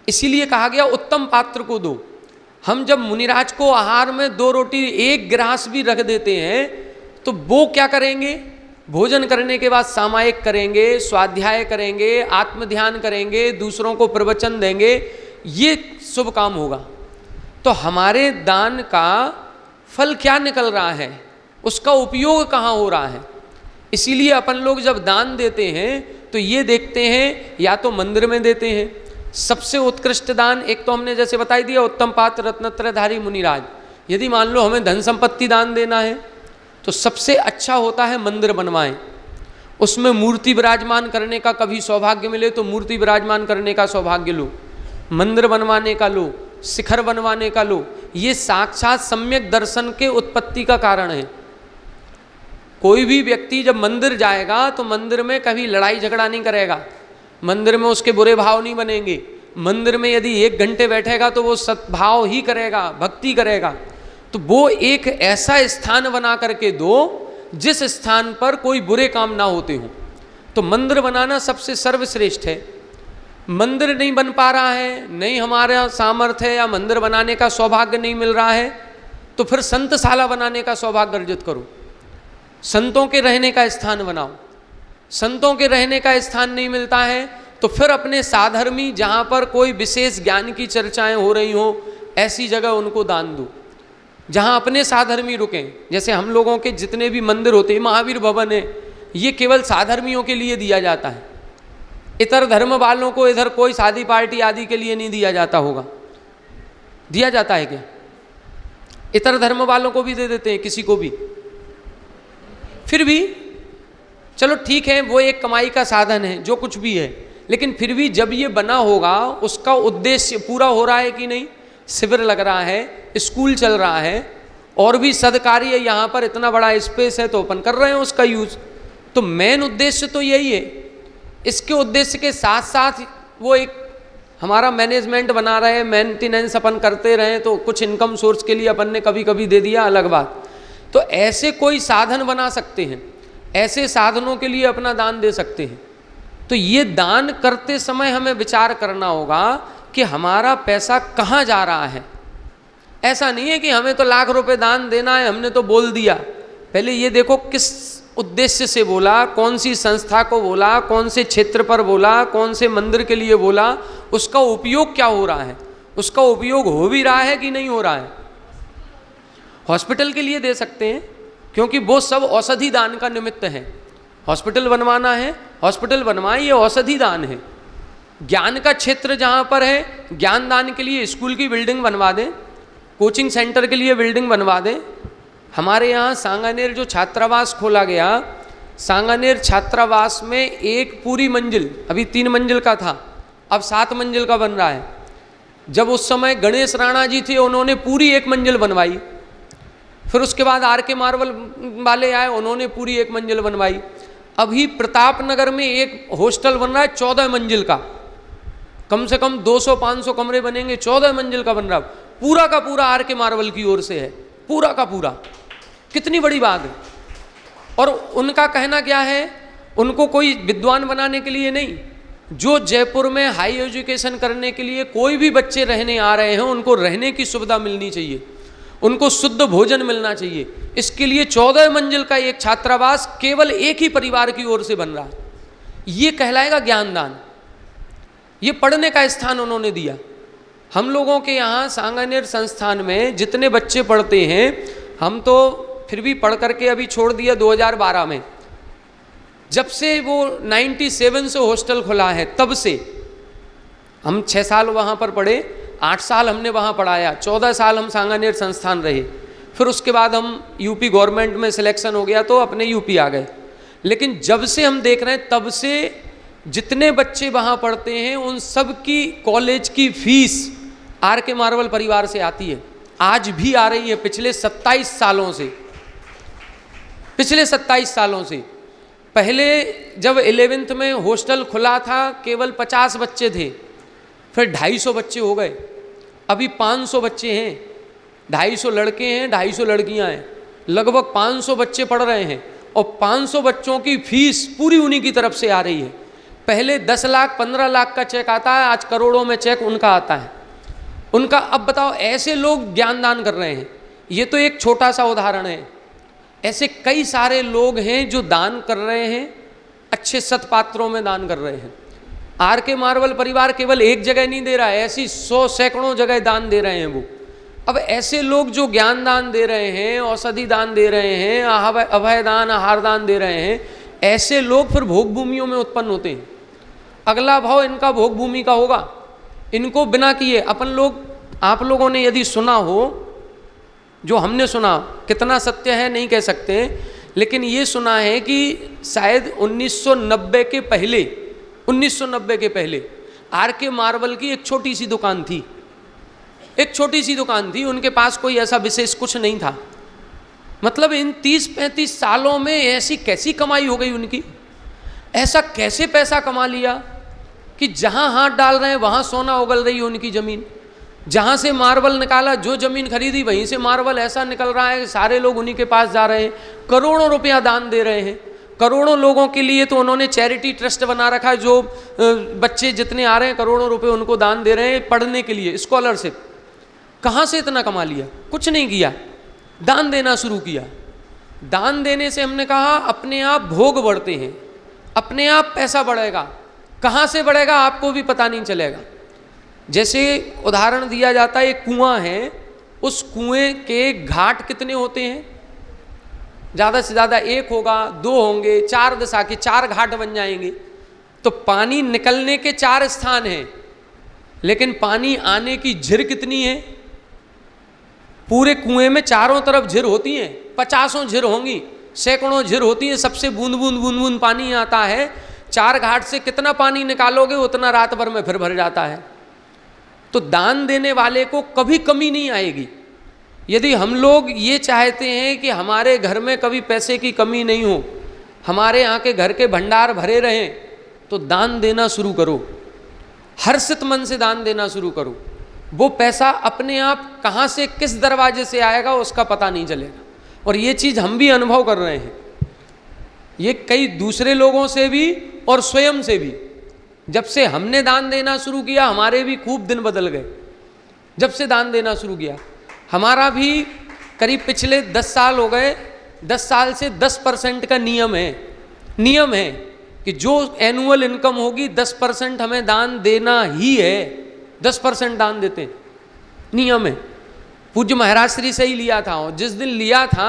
इसीलिए कहा गया उत्तम पात्र को दो। हम जब मुनिराज को आहार में 2 रोटी 1 गिलास भी रख देते हैं तो वो क्या करेंगे, भोजन करने के बाद सामायिक करेंगे, स्वाध्याय करेंगे, आत्म ध्यान करेंगे, दूसरों को प्रवचन देंगे, ये शुभ काम होगा। तो हमारे दान का फल क्या निकल रहा है, उसका उपयोग कहाँ हो रहा है। इसीलिए अपन लोग जब दान देते हैं तो ये देखते हैं, या तो मंदिर में देते हैं। सबसे उत्कृष्ट दान एक तो हमने जैसे बताई दिया, उत्तम पात्र रत्नत्रयधारी मुनिराज। यदि मान लो हमें धन संपत्ति दान देना है तो सबसे अच्छा होता है मंदिर बनवाएं, उसमें मूर्ति विराजमान करने का कभी सौभाग्य मिले तो मूर्ति विराजमान करने का सौभाग्य लो, मंदिर बनवाने का लो, शिखर बनवाने का लो। ये साक्षात सम्यक दर्शन के उत्पत्ति का कारण है। कोई भी व्यक्ति जब मंदिर जाएगा तो मंदिर में कभी लड़ाई झगड़ा नहीं करेगा, मंदिर में उसके बुरे भाव नहीं बनेंगे, मंदिर में यदि 1 घंटे बैठेगा तो वो सद्भाव ही करेगा, भक्ति करेगा। तो वो एक ऐसा स्थान बना करके दो जिस स्थान पर कोई बुरे काम ना होते हों। तो मंदिर बनाना सबसे सर्वश्रेष्ठ है। मंदिर नहीं बन पा रहा है, नहीं हमारा सामर्थ्य या मंदिर बनाने का सौभाग्य नहीं मिल रहा है, तो फिर संतशाला बनाने का सौभाग्य अर्जित करो, संतों के रहने का स्थान बनाओ। संतों के रहने का स्थान नहीं मिलता है तो फिर अपने साधर्मी, जहाँ पर कोई विशेष ज्ञान की चर्चाएं हो रही हों, ऐसी जगह उनको दान दो जहाँ अपने साधर्मी रुकें। जैसे हम लोगों के जितने भी मंदिर होते हैं, महावीर भवन है, ये केवल साधर्मियों के लिए दिया जाता है। इतर धर्म वालों को इधर कोई शादी पार्टी आदि के लिए नहीं दिया जाता होगा, दिया जाता है क्या? इतर धर्म वालों को भी दे देते हैं, किसी को भी। फिर भी चलो ठीक है, वो एक कमाई का साधन है, जो कुछ भी है, लेकिन फिर भी जब ये बना होगा उसका उद्देश्य पूरा हो रहा है कि नहीं? शिविर लग रहा है, स्कूल चल रहा है, और भी सदकार्य, यहाँ पर इतना बड़ा स्पेस है तो अपन कर रहे हैं उसका यूज। तो मेन उद्देश्य तो यही है। इसके उद्देश्य के साथ साथ वो एक हमारा मैनेजमेंट बना रहे, मेंटेनेंस अपन करते रहें, तो कुछ इनकम सोर्स के लिए अपन ने कभी कभी दे दिया, अलग बात। तो ऐसे कोई साधन बना सकते हैं, ऐसे साधनों के लिए अपना दान दे सकते हैं। तो ये दान करते समय हमें विचार करना होगा कि हमारा पैसा कहाँ जा रहा है। ऐसा नहीं है कि हमें तो लाख रुपए दान देना है, हमने तो बोल दिया। पहले ये देखो किस उद्देश्य से बोला, कौन सी संस्था को बोला, कौन से क्षेत्र पर बोला, कौन से मंदिर के लिए बोला, उसका उपयोग क्या हो रहा है, उसका उपयोग हो भी रहा है कि नहीं हो रहा है। हॉस्पिटल के लिए दे सकते हैं क्योंकि वो सब औषधि दान का निमित्त है। हॉस्पिटल बनवाना है, हॉस्पिटल बनवाएं, ये औषधि दान है। ज्ञान का क्षेत्र जहाँ पर है, ज्ञान दान के लिए स्कूल की बिल्डिंग बनवा दें, कोचिंग सेंटर के लिए बिल्डिंग बनवा दें। हमारे यहाँ सांगानेर जो छात्रावास खोला गया, सांगानेर छात्रावास में एक पूरी मंजिल, अभी 3 मंजिल का था, अब 7 मंजिल का बन रहा है। जब उस समय गणेश राणा जी थे, उन्होंने पूरी 1 मंजिल बनवाई। फिर उसके बाद RK मार्बल वाले आए, उन्होंने पूरी 1 मंजिल बनवाई। अभी प्रतापनगर में एक हॉस्टल बन रहा है 14 मंजिल का, कम से कम 200-500 कमरे बनेंगे, 14 मंजिल का बन रहा, पूरा का पूरा RK मार्बल की ओर से है, पूरा का पूरा। कितनी बड़ी बात है। और उनका कहना क्या है, उनको कोई विद्वान बनाने के लिए नहीं, जो जयपुर में हाई एजुकेशन करने के लिए कोई भी बच्चे रहने आ रहे हैं, उनको रहने की सुविधा मिलनी चाहिए, उनको शुद्ध भोजन मिलना चाहिए। इसके लिए 14 मंजिल का एक छात्रावास केवल एक ही परिवार की ओर से बन रहा है। ये कहलाएगा ज्ञानदान। ये पढ़ने का स्थान उन्होंने दिया। हम लोगों के यहाँ सांगानेर संस्थान में जितने बच्चे पढ़ते हैं, हम तो फिर भी पढ़ करके अभी छोड़ दिया 2012 में। जब से वो 97 से हॉस्टल खुला है, तब से हम 6 साल वहाँ पर पढ़े, 8 साल हमने वहाँ पढ़ाया, 14 साल हम सांगानेर संस्थान रहे। फिर उसके बाद हम यूपी गवर्नमेंट में सिलेक्शन हो गया तो अपने यूपी आ गए। लेकिन जब से हम देख रहे हैं, तब से जितने बच्चे वहाँ पढ़ते हैं, उन सब की कॉलेज की फीस RK मार्बल परिवार से आती है। आज भी आ रही है, पिछले 27 सालों से। पिछले 27 सालों से। पहले जब 11th में हॉस्टल खुला था, केवल 50 बच्चे थे, फिर 250 बच्चे हो गए, अभी 500 बच्चे हैं। 250 लड़के हैं, 250 लड़कियां हैं, लगभग 500 बच्चे पढ़ रहे हैं। और 500 बच्चों की फीस पूरी उन्हीं की तरफ से आ रही है। पहले 10 लाख 15 लाख का चेक आता है, आज करोड़ों में चेक उनका आता है उनका। अब बताओ, ऐसे लोग ज्ञान दान कर रहे हैं। ये तो एक छोटा सा उदाहरण है, ऐसे कई सारे लोग हैं जो दान कर रहे हैं, अच्छे सत्पात्रों में दान कर रहे हैं। RK मार्बल परिवार केवल एक जगह नहीं दे रहा है, ऐसी 100 सैकड़ों जगह दान दे रहे हैं वो। अब ऐसे लोग जो ज्ञान दान दे रहे हैं, औषधि दान दे रहे हैं, अभय दान, आहार दान दे रहे हैं, ऐसे लोग फिर भोग भूमियों में उत्पन्न होते हैं। अगला भाव इनका भोग भूमि का होगा। इनको बिना किए अपन लोग, आप लोगों ने यदि सुना हो, जो हमने सुना, कितना सत्य है नहीं कह सकते, लेकिन ये सुना है कि शायद 1990 के पहले, 1990 के पहले RK मार्बल की एक छोटी सी दुकान थी। एक छोटी सी दुकान थी, उनके पास कोई ऐसा विशेष कुछ नहीं था। मतलब इन 30-35 सालों में ऐसी कैसी कमाई हो गई उनकी, ऐसा कैसे पैसा कमा लिया। कि जहाँ हाथ डाल रहे हैं वहाँ सोना उगल रही है उनकी ज़मीन। जहाँ से मार्बल निकाला, जो ज़मीन खरीदी वहीं से मार्बल ऐसा निकल रहा है कि सारे लोग उन्हीं के पास जा रहे हैं, करोड़ों रुपया दान दे रहे हैं। करोड़ों लोगों के लिए तो उन्होंने चैरिटी ट्रस्ट बना रखा है, जो बच्चे जितने आ रहे हैं करोड़ों रुपए उनको दान दे रहे हैं पढ़ने के लिए, स्कॉलरशिप। कहाँ से इतना कमा लिया? कुछ नहीं किया, दान देना शुरू किया। दान देने से हमने कहा अपने आप भोग बढ़ते हैं, अपने आप पैसा बढ़ेगा। कहाँ से बढ़ेगा आपको भी पता नहीं चलेगा। जैसे उदाहरण दिया जाता है, एक कुआं है, उस कुएं के घाट कितने होते हैं? ज़्यादा से ज़्यादा एक होगा, दो होंगे, चार दिशा के 4 घाट बन जाएंगे। तो पानी निकलने के 4 स्थान हैं, लेकिन पानी आने की झिर कितनी है? पूरे कुएं में चारों तरफ झिर होती हैं, 50 झिर होंगी, सैकड़ों झिर होती हैं, सबसे बूंद बूंद बूंद बूंद पानी आता है। 4 घाट से कितना पानी निकालोगे उतना रात भर में फिर भर जाता है। तो दान देने वाले को कभी कमी नहीं आएगी। यदि हम लोग ये चाहते हैं कि हमारे घर में कभी पैसे की कमी नहीं हो, हमारे यहाँ के घर के भंडार भरे रहें, तो दान देना शुरू करो, हर्षित मन से दान देना शुरू करो। वो पैसा अपने आप कहाँ से किस दरवाजे से आएगा उसका पता नहीं चलेगा। और ये चीज़ हम भी अनुभव कर रहे हैं, ये कई दूसरे लोगों से भी और स्वयं से भी। जब से हमने दान देना शुरू किया हमारे भी खूब दिन बदल गए। जब से दान देना शुरू किया हमारा भी करीब पिछले 10 साल हो गए। 10 साल से 10% का नियम है कि जो एनुअल इनकम होगी 10% हमें दान देना ही है। 10% दान देते हैं, नियम है। पूज्य महाराज श्री से ही लिया था, और जिस दिन लिया था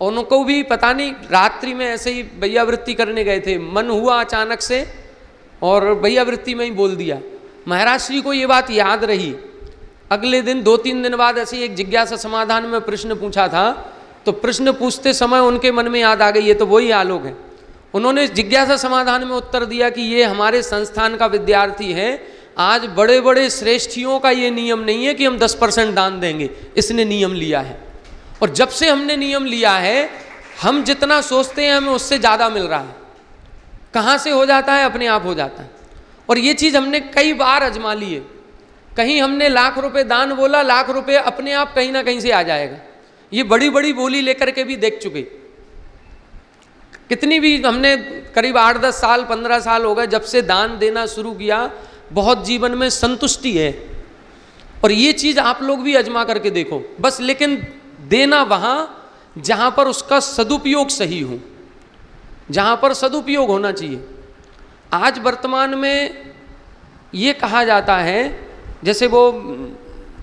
उनको भी पता नहीं, रात्रि में ऐसे ही भैयावृत्ति करने गए थे, मन हुआ अचानक से और भैयावृत्ति में ही बोल दिया। महाराज श्री को ये बात याद रही। अगले दिन 2-3 दिन बाद ऐसे एक जिज्ञासा समाधान में प्रश्न पूछा था, तो प्रश्न पूछते समय उनके मन में याद आ गई, ये तो वही आलोक है। उन्होंने जिज्ञासा समाधान में उत्तर दिया कि ये हमारे संस्थान का विद्यार्थी है, आज बड़े बड़े श्रेष्ठियों का ये नियम नहीं है कि हम 10% दान देंगे, इसने नियम लिया है। और जब से हमने नियम लिया है हम जितना सोचते हैं हमें उससे ज़्यादा मिल रहा है। कहाँ से हो जाता है? अपने आप हो जाता है। और ये चीज़ हमने कई बार आजमा ली है। कहीं हमने लाख रुपए दान बोला, लाख रुपए अपने आप कहीं ना कहीं से आ जाएगा। ये बड़ी बड़ी बोली लेकर के भी देख चुके। कितनी भी हमने करीब 8-10 साल 15 साल हो गए जब से दान देना शुरू किया, बहुत जीवन में संतुष्टि है। और ये चीज़ आप लोग भी आजमा करके देखो बस। लेकिन देना वहाँ जहाँ पर उसका सदुपयोग सही हो, जहाँ पर सदुपयोग होना चाहिए। आज वर्तमान में ये कहा जाता है, जैसे वो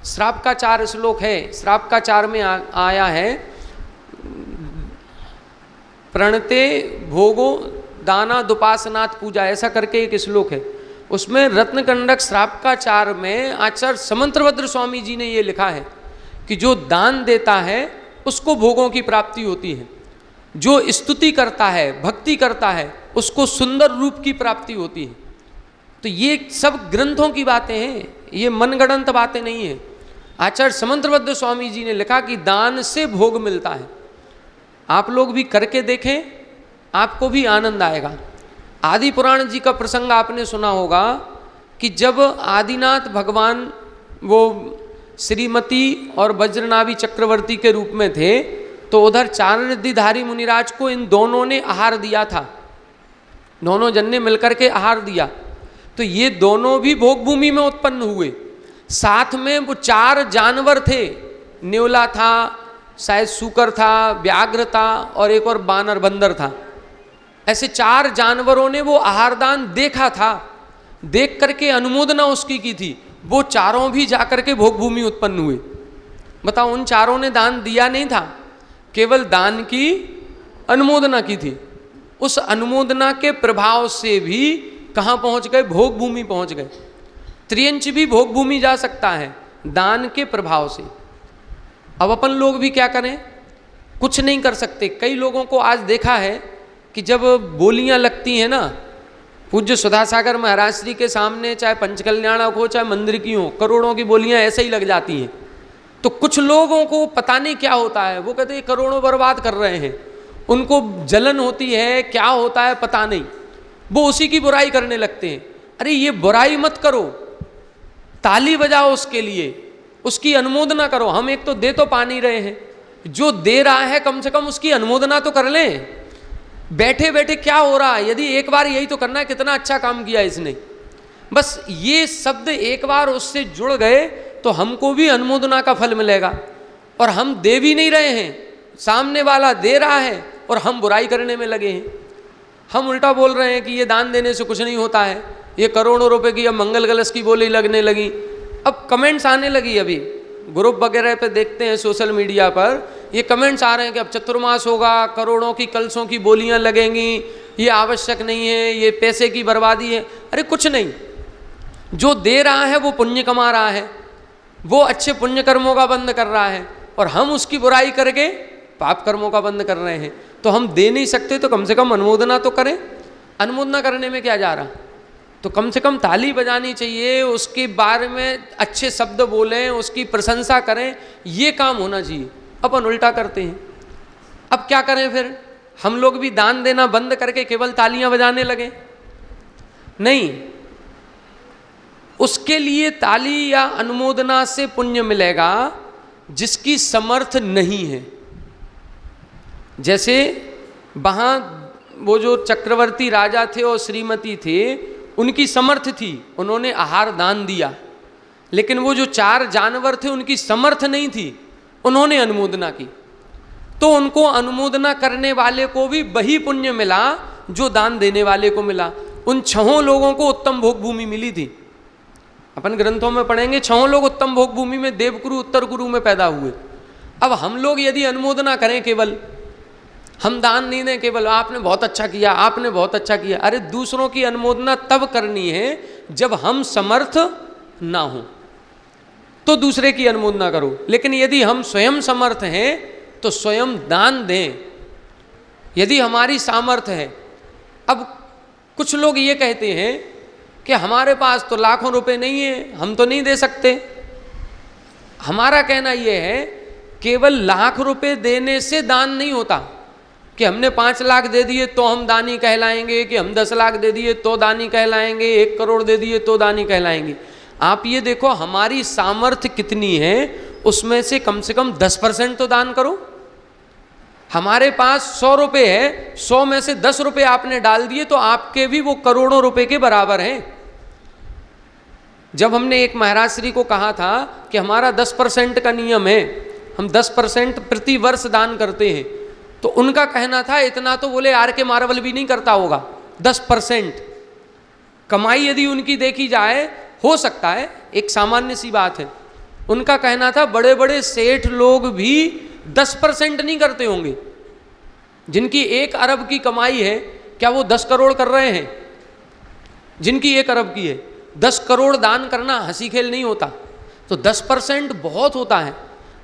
श्राप का 4 श्लोक है, श्राप का 4 में आया है, प्रणते भोगो दाना दुपासनाथ पूजा, ऐसा करके एक श्लोक है। उसमें रत्नकंडक श्राप का 4 में आचार्य समंत्रभद्र स्वामी जी ने ये लिखा है कि जो दान देता है उसको भोगों की प्राप्ति होती है, जो स्तुति करता है, भक्ति करता है, उसको सुंदर रूप की प्राप्ति होती है। तो ये सब ग्रंथों की बातें हैं, ये मनगढ़ंत बातें नहीं है। आचार्य समंत्रभद्र स्वामी जी ने लिखा कि दान से भोग मिलता है। आप लोग भी करके देखें, आपको भी आनंद आएगा। आदि पुराण जी का प्रसंग आपने सुना होगा कि जब आदिनाथ भगवान वो श्रीमती और वज्रनाभि चक्रवर्ती के रूप में थे, तो उधर चारणनिधिधारी मुनिराज को इन दोनों ने आहार दिया था। दोनों जन ने मिलकर के आहार दिया। तो ये दोनों भी भोग भूमि में उत्पन्न हुए। साथ में वो 4 जानवर थे, न्योला था, शायद सूकर था, व्याघ्र था और एक और बानर बंदर था। ऐसे 4 जानवरों ने वो आहारदान देखा था, देख करके अनुमोदना उसकी की थी। वो चारों भी जाकर के भोग भूमि उत्पन्न हुए। बताओ, उन चारों ने दान दिया नहीं था, केवल दान की अनुमोदना की थी। उस अनुमोदना के प्रभाव से भी कहाँ पहुँच गए? भोग भूमि पहुँच गए। त्रियंच भी भोग भूमि जा सकता है दान के प्रभाव से। अब अपन लोग भी क्या करें? कुछ नहीं कर सकते। कई लोगों को आज देखा है कि जब बोलियां लगती हैं ना, पूज्य सुधासागर महाराज श्री के सामने, चाहे पंचकल्याणक हो चाहे मंदिर की हो, करोड़ों की बोलियां ऐसे ही लग जाती हैं। तो कुछ लोगों को पता नहीं क्या होता है, वो कहते हैं करोड़ों बर्बाद कर रहे हैं, उनको जलन होती है, क्या होता है पता नहीं, वो उसी की बुराई करने लगते हैं। अरे ये बुराई मत करो, ताली बजाओ उसके लिए, उसकी अनुमोदना करो। हम एक तो दे तो पा नहीं रहे हैं, जो दे रहा है कम से कम उसकी अनुमोदना तो कर लें। बैठे बैठे क्या हो रहा है, यदि एक बार यही तो करना है, कितना अच्छा काम किया इसने, बस ये शब्द एक बार उससे जुड़ गए तो हमको भी अनुमोदना का फल मिलेगा। और हम दे भी नहीं रहे हैं, सामने वाला दे रहा है और हम बुराई करने में लगे हैं। हम उल्टा बोल रहे हैं कि ये दान देने से कुछ नहीं होता है, ये करोड़ों रुपए की अब मंगल कलश की बोली लगने लगी। अब कमेंट्स आने लगी, अभी ग्रुप वगैरह पे देखते हैं सोशल मीडिया पर, ये कमेंट्स आ रहे हैं कि अब चतुर्मास होगा, करोड़ों की कलशों की बोलियां लगेंगी, ये आवश्यक नहीं है, ये पैसे की बर्बादी है। अरे कुछ नहीं, जो दे रहा है वो पुण्य कमा रहा है, वो अच्छे पुण्य कर्मों का बंद कर रहा है, और हम उसकी बुराई करके पाप कर्मों का बंद कर रहे हैं। तो हम दे नहीं सकते तो कम से कम अनुमोदना तो करें। अनुमोदना करने में क्या जा रहा, तो कम से कम ताली बजानी चाहिए, उसके बारे में अच्छे शब्द बोलें, उसकी प्रशंसा करें, ये काम होना चाहिए। अपन उल्टा करते हैं। अब क्या करें फिर, हम लोग भी दान देना बंद करके केवल तालियां बजाने लगे? नहीं, उसके लिए ताली या अनुमोदना से पुण्य मिलेगा जिसकी समर्थ नहीं है। जैसे वहाँ वो जो चक्रवर्ती राजा थे और श्रीमती थे, उनकी समर्थ थी, उन्होंने आहार दान दिया, लेकिन वो जो 4 जानवर थे उनकी समर्थ नहीं थी, उन्होंने अनुमोदना की, तो उनको अनुमोदना करने वाले को भी वही पुण्य मिला जो दान देने वाले को मिला। उन 6 लोगों को उत्तम भोग भूमि मिली थी। अपन ग्रंथों में पढ़ेंगे 6 लोग उत्तम भोग भूमि में देवकुरु उत्तर कुरु में पैदा हुए। अब हम लोग यदि अनुमोदना करें, केवल हम दान नहीं दें, केवल आपने बहुत अच्छा किया, आपने बहुत अच्छा किया, अरे दूसरों की अनुमोदना तब करनी है जब हम समर्थ ना हो, तो दूसरे की अनुमोदना करो। लेकिन यदि हम स्वयं समर्थ हैं तो स्वयं दान दें, यदि हमारी सामर्थ्य है। अब कुछ लोग ये कहते हैं कि हमारे पास तो लाखों रुपए नहीं है, हम तो नहीं दे सकते। हमारा कहना यह है, केवल लाख रुपए देने से दान नहीं होता, कि हमने 5 लाख दे दिए तो हम दानी कहलाएंगे, कि हम 10 लाख दे दिए तो दानी कहलाएंगे, 1 करोड़ दे दिए तो दानी कहलाएंगे। आप ये देखो हमारी सामर्थ्य कितनी है, उसमें से कम 10% तो दान करो। हमारे पास 100 रुपये है, 100 में से 10 रुपये आपने डाल दिए तो आपके भी वो करोड़ों रुपए के बराबर हैं। जब हमने एक महाराज श्री को कहा था कि हमारा 10% का नियम है, हम 10% प्रति वर्ष दान करते हैं, तो उनका कहना था इतना तो बोले आर के मार्वल भी नहीं करता होगा। 10% कमाई यदि उनकी देखी जाए, हो सकता है, एक सामान्य सी बात है। उनका कहना था बड़े बड़े सेठ लोग भी 10% नहीं करते होंगे। जिनकी 1 अरब की कमाई है, क्या वो 10 करोड़ कर रहे हैं? जिनकी 1 अरब की है, 10 करोड़ दान करना हंसी खेल नहीं होता। तो 10% बहुत होता है।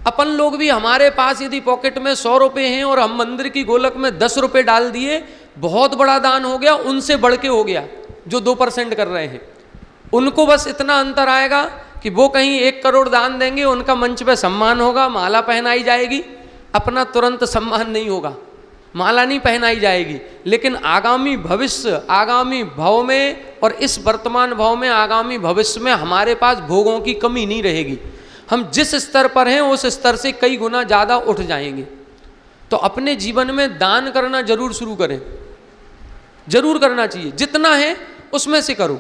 अपन लोग भी, हमारे पास यदि पॉकेट में 100 रुपये हैं और हम मंदिर की गोलक में 10 रुपये डाल दिए, बहुत बड़ा दान हो गया, उनसे बढ़ के हो गया जो 2% कर रहे हैं। उनको बस इतना अंतर आएगा कि वो कहीं 1 करोड़ दान देंगे, उनका मंच पे सम्मान होगा, माला पहनाई जाएगी, अपना तुरंत सम्मान नहीं होगा, माला नहीं पहनाई जाएगी। लेकिन आगामी भविष्य, आगामी भव में और इस वर्तमान भव में, आगामी भविष्य में हमारे पास भोगों की कमी नहीं रहेगी। हम जिस स्तर पर हैं उस स्तर से कई गुना ज़्यादा उठ जाएंगे। तो अपने जीवन में दान करना जरूर शुरू करें, जरूर करना चाहिए, जितना है उसमें से करो।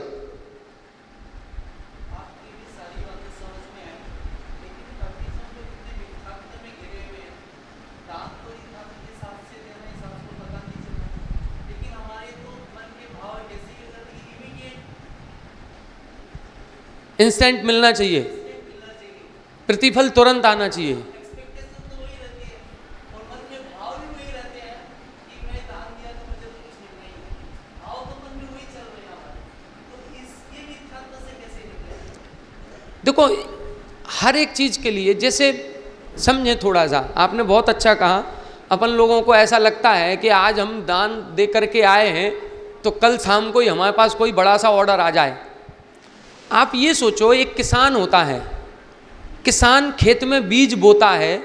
इंस्टेंट मिलना चाहिए, प्रतिफल तुरंत आना चाहिए। देखो हर एक चीज के लिए, जैसे समझे थोड़ा सा, आपने बहुत अच्छा कहा। अपन लोगों को ऐसा लगता है कि आज हम दान दे करके आए हैं तो कल शाम को ही हमारे पास कोई बड़ा सा ऑर्डर आ जाए। आप ये सोचो, एक किसान होता है, किसान खेत में बीज बोता है,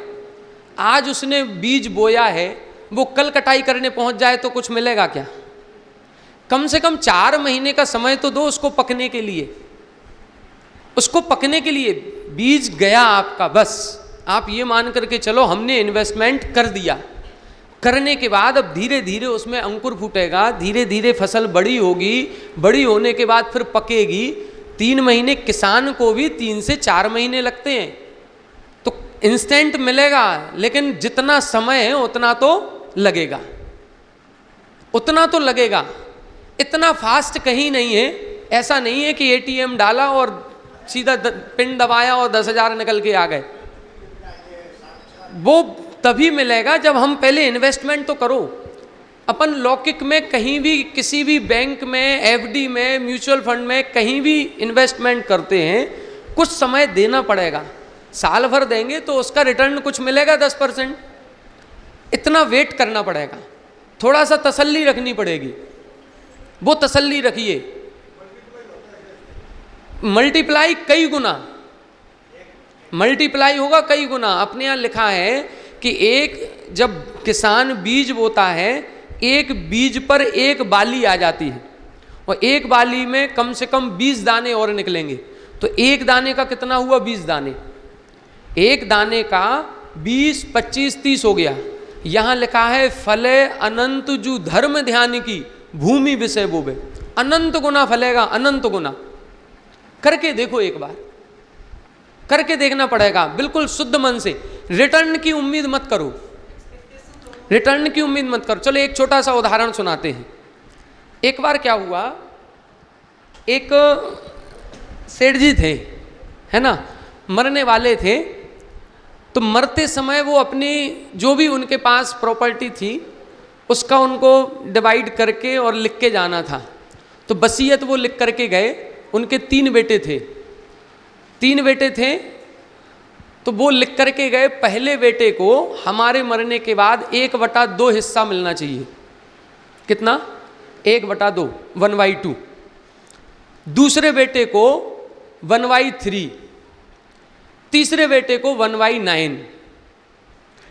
आज उसने बीज बोया है, वो कल कटाई करने पहुंच जाए तो कुछ मिलेगा क्या? कम से कम 4 महीने का समय तो दो उसको पकने के लिए। उसको पकने के लिए बीज गया आपका, बस आप ये मान करके चलो हमने इन्वेस्टमेंट कर दिया। करने के बाद अब धीरे धीरे उसमें अंकुर फूटेगा, धीरे धीरे फसल बड़ी होगी, बड़ी होने के बाद फिर पकेगी। 3 महीने किसान को भी 3 से 4 महीने लगते हैं। तो इंस्टेंट मिलेगा, लेकिन जितना समय है उतना तो लगेगा, उतना तो लगेगा। इतना फास्ट कहीं नहीं है। ऐसा नहीं है कि एटीएम डाला और सीधा पिन दबाया और 10,000 निकल के आ गए। वो तभी मिलेगा जब हम पहले इन्वेस्टमेंट तो करो। अपन लौकिक में कहीं भी, किसी भी बैंक में, एफडी में, म्यूचुअल फंड में कहीं भी इन्वेस्टमेंट करते हैं, कुछ समय देना पड़ेगा। साल भर देंगे तो उसका रिटर्न कुछ मिलेगा 10%। इतना वेट करना पड़ेगा, थोड़ा सा तसल्ली रखनी पड़ेगी। वो तसल्ली रखिए। मल्टीप्लाई कई गुना, मल्टीप्लाई होगा कई गुना। अपने यहाँ लिखा है कि एक जब किसान बीज बोता है, एक बीज पर एक बाली आ जाती है, और एक बाली में कम से कम 20 दाने और निकलेंगे। तो एक दाने का कितना हुआ? 20 दाने। एक दाने का 20, 25, 30 हो गया। यहाँ लिखा है फले अनंत जू धर्म ध्यान की भूमि विषय बोबे। अनंत गुना फलेगा, अनंत गुना। करके देखो, एक बार करके देखना पड़ेगा बिल्कुल शुद्ध मन से। रिटर्न की उम्मीद मत करो, रिटर्न की उम्मीद मत करो। चलो एक छोटा सा उदाहरण सुनाते हैं। एक बार क्या हुआ, एक सेठ जी थे, है ना, मरने वाले थे। तो मरते समय वो अपनी जो भी उनके पास प्रॉपर्टी थी उसका उनको डिवाइड करके और लिख के जाना था। तो वसीयत वो लिख करके गए। उनके 3 बेटे थे, 3 बेटे थे। तो वो लिख करके गए, पहले बेटे को हमारे मरने के बाद 1/2 हिस्सा मिलना चाहिए। कितना? 1/2, 1/2। दूसरे बेटे को 1/3, तीसरे बेटे को 1/9।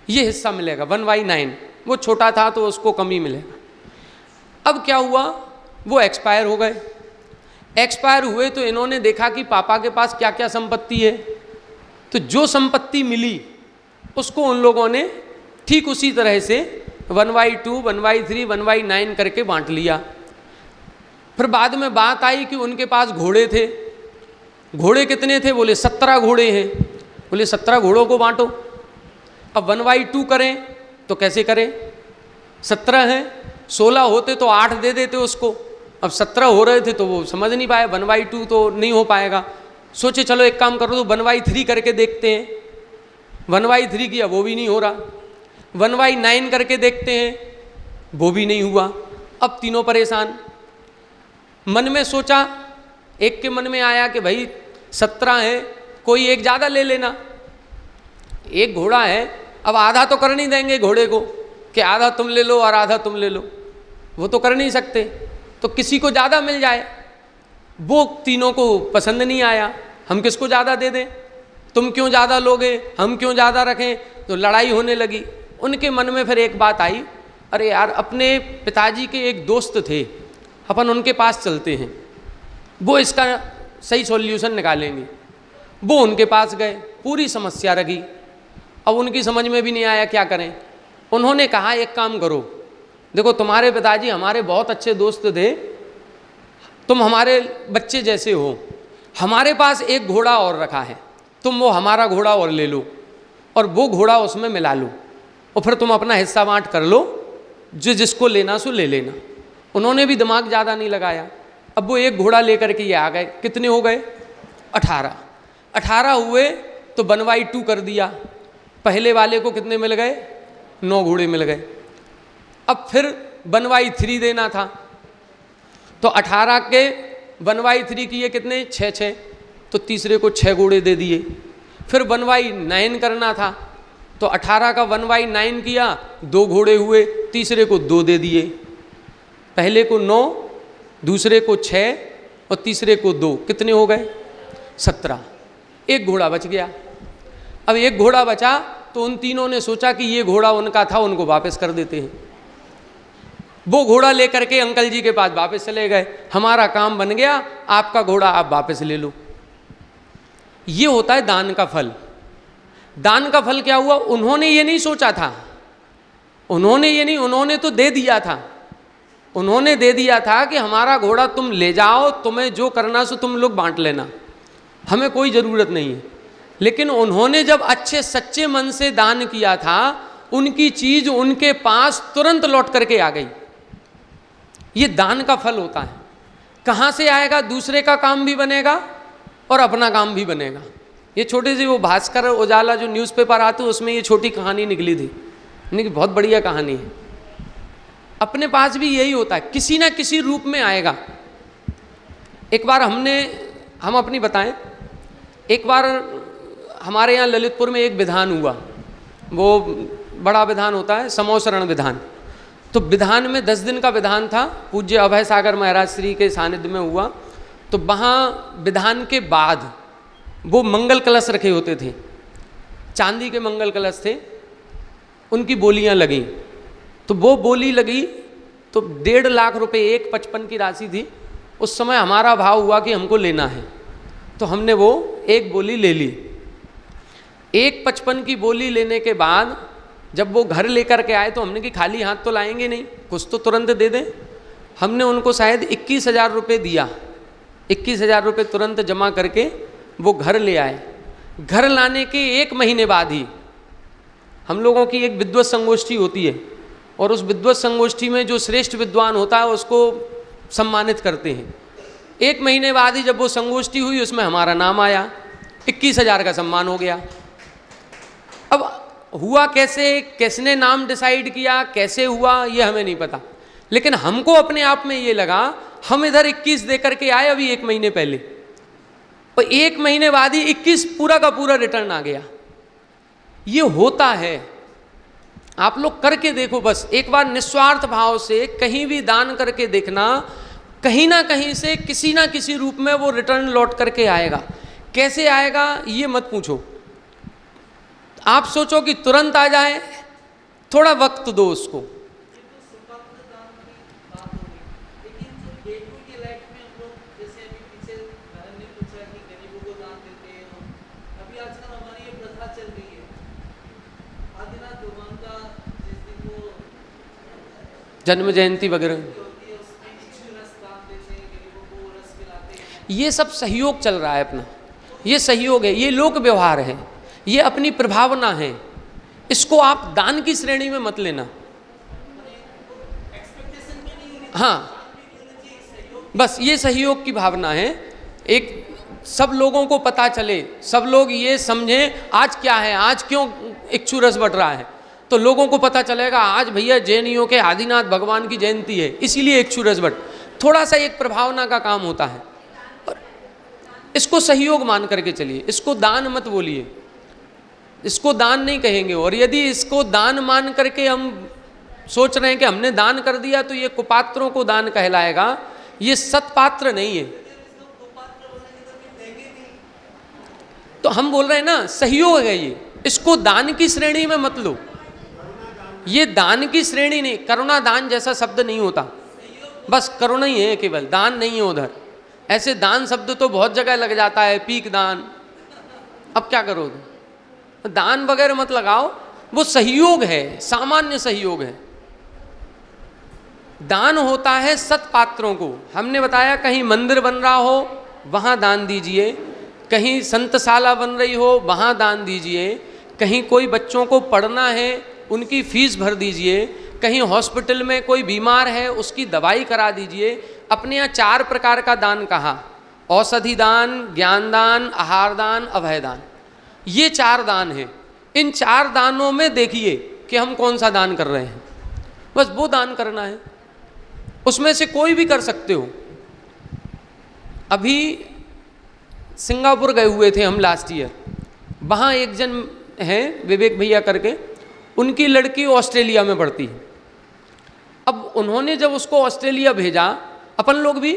ये हिस्सा मिलेगा 1/9। वो छोटा था तो उसको कम ही मिलेगा। अब क्या हुआ, वो एक्सपायर हो गए। एक्सपायर हुए तो इन्होंने देखा कि पापा के पास क्या क्या संपत्ति है। तो जो संपत्ति मिली उसको उन लोगों ने ठीक उसी तरह से 1/2, 1/3, 1/9 करके बांट लिया। फिर बाद में बात आई कि उनके पास घोड़े थे। घोड़े कितने थे? बोले 17 घोड़े हैं। बोले 17 घोड़ों को बांटो। अब 1/2 करें तो कैसे करें? 17 हैं, 16 होते तो 8 दे देते उसको। अब 17 हो रहे थे तो वो समझ नहीं पाए, 1/2 तो नहीं हो पाएगा। सोचे चलो एक काम करो, तो 1/3 करके देखते हैं। 1/3 किया, वो भी नहीं हो रहा। 1/9 करके देखते हैं, वो भी नहीं हुआ। अब तीनों परेशान। मन में सोचा, एक के मन में आया कि भाई 17 है, कोई एक ज़्यादा ले लेना। एक घोड़ा है, अब आधा तो कर नहीं देंगे घोड़े को कि आधा तुम ले लो और आधा तुम ले लो, वो तो कर नहीं सकते। तो किसी को ज़्यादा मिल जाए। वो तीनों को पसंद नहीं आया, हम किसको ज़्यादा दे दें, तुम क्यों ज़्यादा लोगे, हम क्यों ज़्यादा रखें। तो लड़ाई होने लगी। उनके मन में फिर एक बात आई, अरे यार अपने पिताजी के एक दोस्त थे, अपन उनके पास चलते हैं, वो इसका सही सॉल्यूशन निकालेंगे। वो उनके पास गए, पूरी समस्या रखी। अब उनकी समझ में भी नहीं आया क्या करें। उन्होंने कहा एक काम करो, देखो तुम्हारे पिताजी हमारे बहुत अच्छे दोस्त थे, तुम हमारे बच्चे जैसे हो, हमारे पास एक घोड़ा और रखा है, तुम वो हमारा घोड़ा और ले लो और वो घोड़ा उसमें मिला लो, और फिर तुम अपना हिस्सा बांट कर लो, जो जिसको लेना सो ले लेना। उन्होंने भी दिमाग ज़्यादा नहीं लगाया। अब वो एक घोड़ा लेकर के ये आ गए। कितने हो गए? 18 हुए तो 1/2 कर दिया। पहले वाले को कितने मिल गए? 9 घोड़े मिल गए। अब फिर 1/3 देना था, तो 18 के 1/3 किए कितने? 6, तो तीसरे को 6 घोड़े दे दिए। फिर 1/9 करना था, तो 18 का 1/9 किया, 2 घोड़े हुए, तीसरे को 2 दे दिए। पहले को 9, दूसरे को 6 और तीसरे को 2, कितने हो गए? 17। एक घोड़ा बच गया। अब एक घोड़ा बचा तो उन तीनों ने सोचा कि ये घोड़ा उनका था, उनको वापस कर देते हैं। वो घोड़ा लेकर के अंकल जी के पास वापस चले गए, हमारा काम बन गया, आपका घोड़ा आप वापस ले लो। ये होता है दान का फल। दान का फल क्या हुआ? उन्होंने ये नहीं सोचा था, उन्होंने तो दे दिया था। उन्होंने दे दिया था कि हमारा घोड़ा तुम ले जाओ, तुम्हें जो करना सो तुम लोग बांट लेना, हमें कोई ज़रूरत नहीं है। लेकिन उन्होंने जब अच्छे सच्चे मन से दान किया था, उनकी चीज़ उनके पास तुरंत लौट करके आ गई। ये दान का फल होता है। कहाँ से आएगा? दूसरे का काम भी बनेगा और अपना काम भी बनेगा। ये छोटी सी वो भास्कर उजाला जो न्यूज़पेपर आते हैं उसमें ये छोटी कहानी निकली थी, नहीं बहुत बढ़िया कहानी है। अपने पास भी यही होता है, किसी ना किसी रूप में आएगा। एक बार हम अपनी बताएं, एक बार हमारे यहाँ ललितपुर में एक विधान हुआ, वो बड़ा विधान होता है, समोसरण विधान। तो विधान में 10 दिन का विधान था, पूज्य अभय सागर महाराज श्री के सानिध्य में हुआ। तो वहाँ विधान के बाद वो मंगल कलश रखे होते थे, चांदी के मंगल कलश थे, उनकी बोलियाँ लगीं। तो वो बोली लगी तो 1.5 लाख रुपए, 1,55 की राशि थी। उस समय हमारा भाव हुआ कि हमको लेना है, तो हमने वो एक बोली ले ली। 1,55 की बोली लेने के बाद जब वो घर लेकर के आए तो हमने कि खाली हाथ तो लाएंगे नहीं, कुछ तो तुरंत दे दें। हमने उनको शायद 21,000 रुपये दिया। 21,000 रुपये तुरंत जमा करके वो घर ले आए। घर लाने के 1 महीने बाद ही हम लोगों की एक विद्वत संगोष्ठी होती है, और उस विद्वत संगोष्ठी में जो श्रेष्ठ विद्वान होता है उसको सम्मानित करते हैं। 1 महीने बाद ही जब वो संगोष्ठी हुई उसमें हमारा नाम आया, 21,000 का सम्मान हो गया। अब हुआ कैसे, किसने नाम डिसाइड किया, कैसे हुआ, ये हमें नहीं पता, लेकिन हमको अपने आप में ये लगा हम इधर 21 दे करके आए अभी 1 महीने पहले, और 1 महीने बाद ही 21 पूरा का पूरा रिटर्न आ गया। ये होता है, आप लोग करके देखो, बस एक बार निस्वार्थ भाव से कहीं भी दान करके देखना, कहीं ना कहीं से किसी ना किसी रूप में वो रिटर्न लौट करके आएगा। कैसे आएगा ये मत पूछो, आप सोचो कि तुरंत आ जाए, थोड़ा वक्त दो उसको। जन्म जयंती वगैरह, ये सब सहयोग चल रहा है अपना, ये सहयोग है, ये लोक व्यवहार है, ये अपनी प्रभावना है। इसको आप दान की श्रेणी में मत लेना। हाँ, बस ये सहयोग की भावना है। एक सब लोगों को पता चले, सब लोग ये समझें आज क्या है, आज क्यों इक्षु रस बट रहा है, तो लोगों को पता चलेगा आज भैया जैनियों के आदिनाथ भगवान की जयंती है, इसीलिए इक्षु रस बट। थोड़ा सा एक प्रभावना का काम होता है, और इसको सहयोग मान करके चलिए, इसको दान मत बोलिए, इसको दान नहीं कहेंगे। और यदि इसको दान मान करके हम सोच रहे हैं कि हमने दान कर दिया तो ये कुपात्रों को दान कहलाएगा, ये सत्पात्र नहीं है। तो हम बोल रहे हैं ना, सहयोग है ये, इसको दान की श्रेणी में मत लो। ये दान की श्रेणी नहीं, करुणा दान जैसा शब्द नहीं होता, बस करुणा ही है केवल, दान नहीं है उधर। ऐसे दान शब्द तो बहुत जगह लग जाता है, पीक दान, अब क्या करोगे, दान वगैरह मत लगाओ, वो सहयोग है, सामान्य सहयोग है। दान होता है सत्पात्रों को। हमने बताया कहीं मंदिर बन रहा हो वहाँ दान दीजिए, कहीं संतशाला बन रही हो वहाँ दान दीजिए, कहीं कोई बच्चों को पढ़ना है उनकी फीस भर दीजिए, कहीं हॉस्पिटल में कोई बीमार है उसकी दवाई करा दीजिए। अपने यहाँ 4 प्रकार का दान कहा, औषधि दान, ज्ञान दान, आहार दान, अभय दान, ये 4 दान हैं। इन 4 दानों में देखिए कि हम कौन सा दान कर रहे हैं, बस वो दान करना है, उसमें से कोई भी कर सकते हो। अभी सिंगापुर गए हुए थे हम लास्ट ईयर, वहाँ एक जन हैं विवेक भैया करके, उनकी लड़की ऑस्ट्रेलिया में पढ़ती है। अब उन्होंने जब उसको ऑस्ट्रेलिया भेजा, अपन लोग भी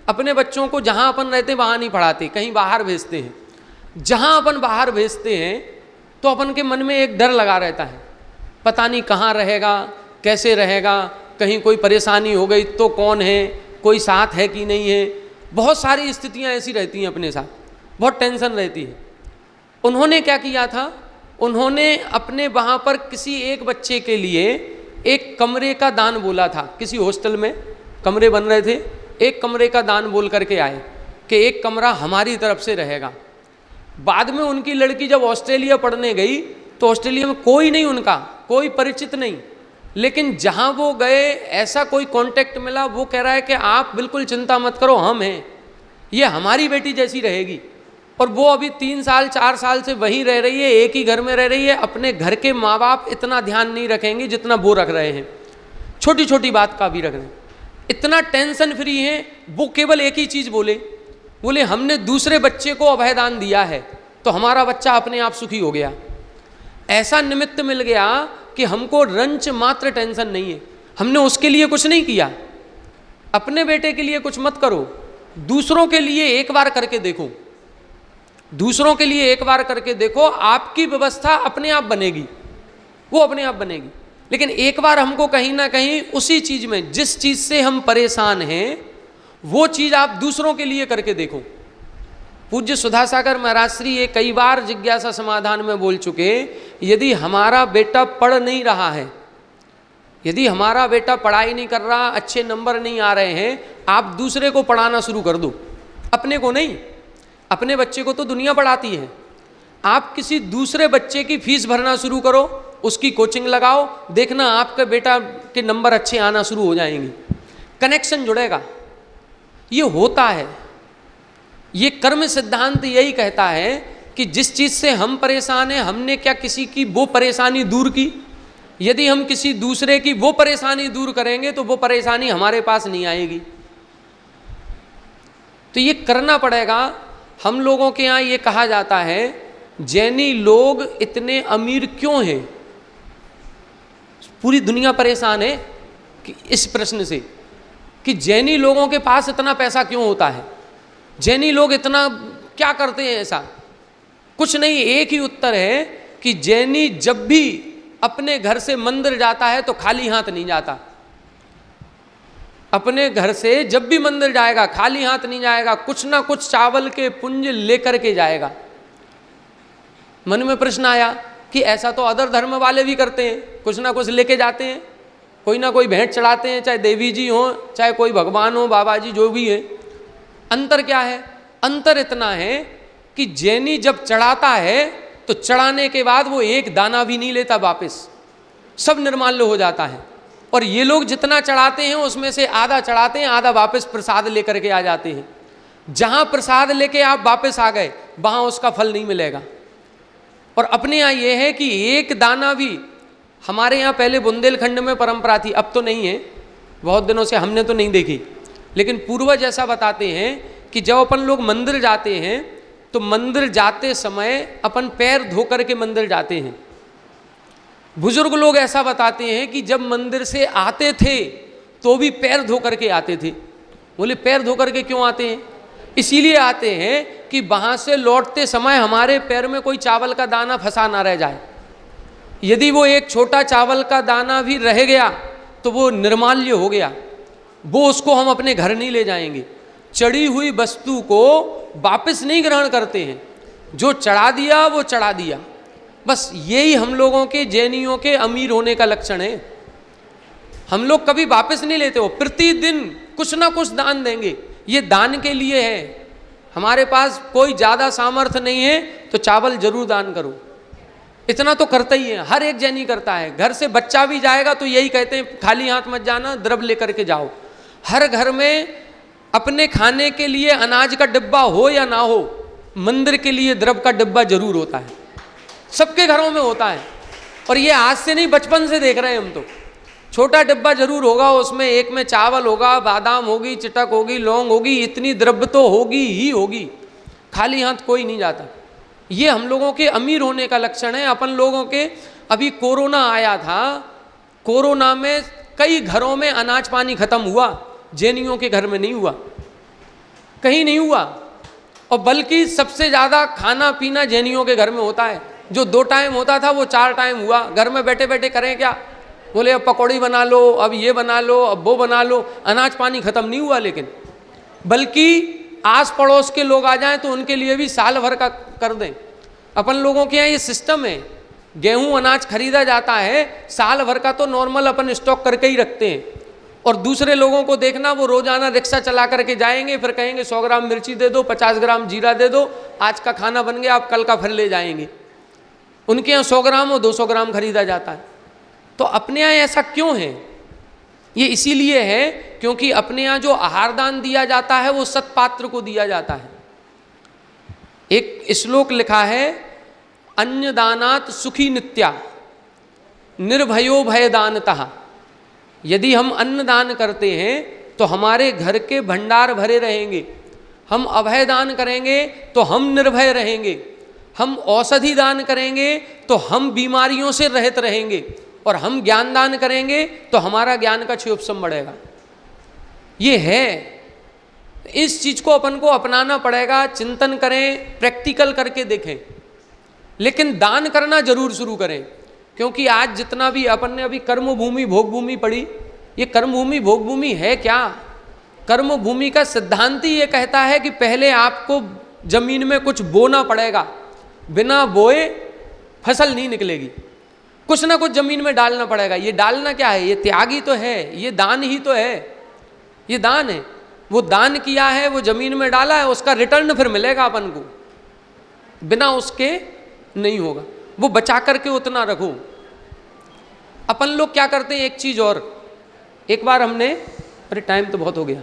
अपने बच्चों को जहाँ अपन रहते हैं वहाँ नहीं पढ़ाते, कहीं बाहर भेजते हैं। जहाँ अपन बाहर भेजते हैं तो अपन के मन में एक डर लगा रहता है, पता नहीं कहाँ रहेगा, कैसे रहेगा, कहीं कोई परेशानी हो गई तो कौन है, कोई साथ है कि नहीं है, बहुत सारी स्थितियां ऐसी रहती हैं अपने साथ, बहुत टेंशन रहती है। उन्होंने क्या किया था, उन्होंने अपने वहाँ पर किसी एक बच्चे के लिए एक कमरे का दान बोला था। किसी हॉस्टल में कमरे बन रहे थे, एक कमरे का दान बोल करके आए कि एक कमरा हमारी तरफ से रहेगा। बाद में उनकी लड़की जब ऑस्ट्रेलिया पढ़ने गई तो ऑस्ट्रेलिया में कोई नहीं, उनका कोई परिचित नहीं, लेकिन जहाँ वो गए ऐसा कोई कांटेक्ट मिला, वो कह रहा है कि आप बिल्कुल चिंता मत करो, हम हैं, ये हमारी बेटी जैसी रहेगी। और वो अभी 3 साल 4 साल से वहीं रह रही है, एक ही घर में रह रही है। अपने घर के माँ बाप इतना ध्यान नहीं रखेंगे जितना वो रख रहे हैं, छोटी छोटी बात का भी रख रहे हैं, इतना टेंशन फ्री है। वो केवल एक ही चीज़ बोले हमने दूसरे बच्चे को अभयदान दिया है तो हमारा बच्चा अपने आप सुखी हो गया। ऐसा निमित्त मिल गया कि हमको रंच मात्र टेंशन नहीं है। हमने उसके लिए कुछ नहीं किया। अपने बेटे के लिए कुछ मत करो, दूसरों के लिए एक बार करके देखो, दूसरों के लिए एक बार करके देखो, आपकी व्यवस्था अपने आप बनेगी, वो अपने आप बनेगी। लेकिन एक बार हमको कहीं ना कहीं उसी चीज में, जिस चीज से हम परेशान हैं, वो चीज आप दूसरों के लिए करके देखो। पूज्य सुधासागर महाराज श्री ये कई बार जिज्ञासा समाधान में बोल चुके, यदि हमारा बेटा पढ़ नहीं रहा है, यदि हमारा बेटा पढ़ाई नहीं कर रहा, अच्छे नंबर नहीं आ रहे हैं, आप दूसरे को पढ़ाना शुरू कर दो, अपने को नहीं। अपने बच्चे को तो दुनिया पढ़ाती है, आप किसी दूसरे बच्चे की फीस भरना शुरू करो, उसकी कोचिंग लगाओ, देखना आपके बेटा के नंबर अच्छे आना शुरू हो जाएंगे, कनेक्शन जुड़ेगा। ये होता है, ये कर्म सिद्धांत यही कहता है कि जिस चीज़ से हम परेशान हैं, हमने क्या किसी की वो परेशानी दूर की, यदि हम किसी दूसरे की वो परेशानी दूर करेंगे तो वो परेशानी हमारे पास नहीं आएगी। तो ये करना पड़ेगा। हम लोगों के यहाँ ये कहा जाता है, जैनी लोग इतने अमीर क्यों हैं? पूरी दुनिया परेशान है कि इस प्रश्न से कि जैनी लोगों के पास इतना पैसा क्यों होता है, जैनी लोग इतना क्या करते हैं ऐसा? कुछ नहीं, एक ही उत्तर है कि जैनी जब भी अपने घर से मंदिर जाता है तो खाली हाथ नहीं जाता। अपने घर से जब भी मंदिर जाएगा खाली हाथ नहीं जाएगा, कुछ ना कुछ चावल के पुंज लेकर के जाएगा। मन में प्रश्न आया कि ऐसा तो अदर धर्म वाले भी करते हैं, कुछ ना कुछ लेके जाते हैं, कोई ना कोई भेंट चढ़ाते हैं, चाहे देवी जी हो, चाहे कोई भगवान हो, बाबा जी, जो भी है। अंतर क्या है? अंतर इतना है कि जैनी जब चढ़ाता है तो चढ़ाने के बाद वो एक दाना भी नहीं लेता वापस, सब निर्माल्य हो जाता है। और ये लोग जितना चढ़ाते हैं उसमें से आधा चढ़ाते हैं, आधा वापस प्रसाद लेकर के आ जाते हैं। जहाँ प्रसाद लेके आप वापस आ गए वहाँ उसका फल नहीं मिलेगा। और अपने यहाँ ये है कि एक दाना भी, हमारे यहाँ पहले बुंदेलखंड में परंपरा थी, अब तो नहीं है, बहुत दिनों से हमने तो नहीं देखी, लेकिन पूर्वज ऐसा बताते हैं कि जब अपन लोग मंदिर जाते हैं तो मंदिर जाते समय अपन पैर धो करके मंदिर जाते हैं। बुजुर्ग लोग ऐसा बताते हैं कि जब मंदिर से आते थे तो भी पैर धो करके आते थे। बोले पैर धो करके क्यों आते हैं? इसीलिए आते हैं कि वहाँ से लौटते समय हमारे पैर में कोई चावल का दाना फंसा ना रह जाए। यदि वो एक छोटा चावल का दाना भी रह गया तो वो निर्माल्य हो गया, वो उसको हम अपने घर नहीं ले जाएंगे। चढ़ी हुई वस्तु को वापस नहीं ग्रहण करते हैं, जो चढ़ा दिया वो चढ़ा दिया। बस यही हम लोगों के, जैनियों के अमीर होने का लक्षण है। हम लोग कभी वापस नहीं लेते हो, प्रतिदिन कुछ ना कुछ दान देंगे। ये दान के लिए है। हमारे पास कोई ज़्यादा सामर्थ्य नहीं है तो चावल जरूर दान करो, इतना तो करता ही है, हर एक जैनी करता है। घर से बच्चा भी जाएगा तो यही कहते हैं खाली हाथ मत जाना, द्रव्य लेकर के जाओ। हर घर में अपने खाने के लिए अनाज का डिब्बा हो या ना हो, मंदिर के लिए द्रव्य का डिब्बा जरूर होता है, सबके घरों में होता है। और ये आज से नहीं, बचपन से देख रहे हैं हम तो। छोटा डिब्बा जरूर होगा, उसमें एक में चावल होगा, बादाम होगी, चिटक होगी, लौंग होगी, इतनी द्रव्य तो होगी ही होगी। खाली हाथ कोई नहीं जाता। ये हम लोगों के अमीर होने का लक्षण है। अपन लोगों के, अभी कोरोना आया था, कोरोना में कई घरों में अनाज पानी खत्म हुआ, जैनियों के घर में नहीं हुआ, कहीं नहीं हुआ। और बल्कि सबसे ज़्यादा खाना पीना जैनियों के घर में होता है। जो 2 टाइम होता था वो 4 टाइम हुआ। घर में बैठे बैठे करें क्या? बोले अब पकौड़ी बना लो, अब ये बना लो, अब वो बना लो। अनाज पानी खत्म नहीं हुआ, लेकिन बल्कि आस पड़ोस के लोग आ जाएं तो उनके लिए भी साल भर का कर दें। अपन लोगों के यहाँ ये सिस्टम है, गेहूं अनाज खरीदा जाता है, साल भर का तो नॉर्मल अपन स्टॉक करके ही रखते हैं। और दूसरे लोगों को देखना, वो रोजाना रिक्शा चला करके जाएंगे, फिर कहेंगे 100 ग्राम मिर्ची दे दो, 50 ग्राम जीरा दे दो, आज का खाना बन गया, आप कल का फिर ले जाएंगे। उनके यहाँ 100 ग्राम और 200 ग्राम खरीदा जाता है। तो अपने यहाँ ऐसा क्यों है? ये इसीलिए है क्योंकि अपने यहाँ जो आहार दान दिया जाता है वो सत्पात्र को दिया जाता है। एक श्लोक लिखा है, अन्य दानात सुखी नित्या निर्भयो भय दानतः। यदि हम अन्न दान करते हैं तो हमारे घर के भंडार भरे रहेंगे। हम अभय दान करेंगे तो हम निर्भय रहेंगे। हम औषधि दान करेंगे तो हम बीमारियों से रहित रहेंगे। और हम ज्ञान दान करेंगे तो हमारा ज्ञान का क्षयोपशम बढ़ेगा। ये है, इस चीज को अपन को अपनाना पड़ेगा। चिंतन करें, प्रैक्टिकल करके देखें, लेकिन दान करना जरूर शुरू करें। क्योंकि आज जितना भी अपन ने अभी कर्म भूमि भोग भूमि पढ़ी, ये कर्म भूमि भोग भूमि है क्या? कर्म भूमि का सिद्धांत ही ये कहता है कि पहले आपको जमीन में कुछ बोना पड़ेगा, बिना बोए फसल नहीं निकलेगी। कुछ ना कुछ जमीन में डालना पड़ेगा। ये डालना क्या है? ये त्याग ही तो है, ये दान ही तो है, ये दान है। वो दान किया है, वो जमीन में डाला है, उसका रिटर्न फिर मिलेगा अपन को, बिना उसके नहीं होगा। वो बचा करके उतना रखो। अपन लोग क्या करते हैं, एक चीज और, एक बार हमने, अरे टाइम तो बहुत हो गया,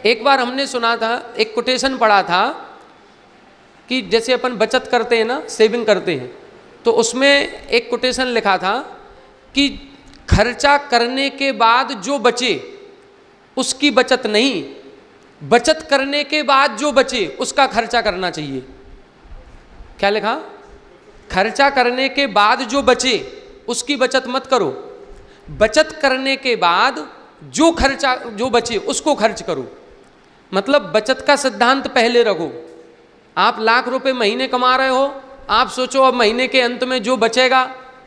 एक बार हमने सुना था, एक कोटेशन पढ़ा था कि जैसे अपन बचत करते हैं ना, सेविंग करते हैं, तो उसमें एक कोटेशन लिखा था कि खर्चा करने के बाद जो बचे उसकी बचत नहीं, बचत करने के बाद जो बचे उसका खर्चा करना चाहिए। क्या लिखा? खर्चा करने के बाद जो बचे उसकी बचत मत करो, बचत करने के बाद जो खर्चा जो बचे उसको खर्च करो। मतलब बचत का सिद्धांत पहले रखो। आप लाख रुपए महीने कमा रहे हो, आप सोचो अब महीने के अंत में जो बचेगा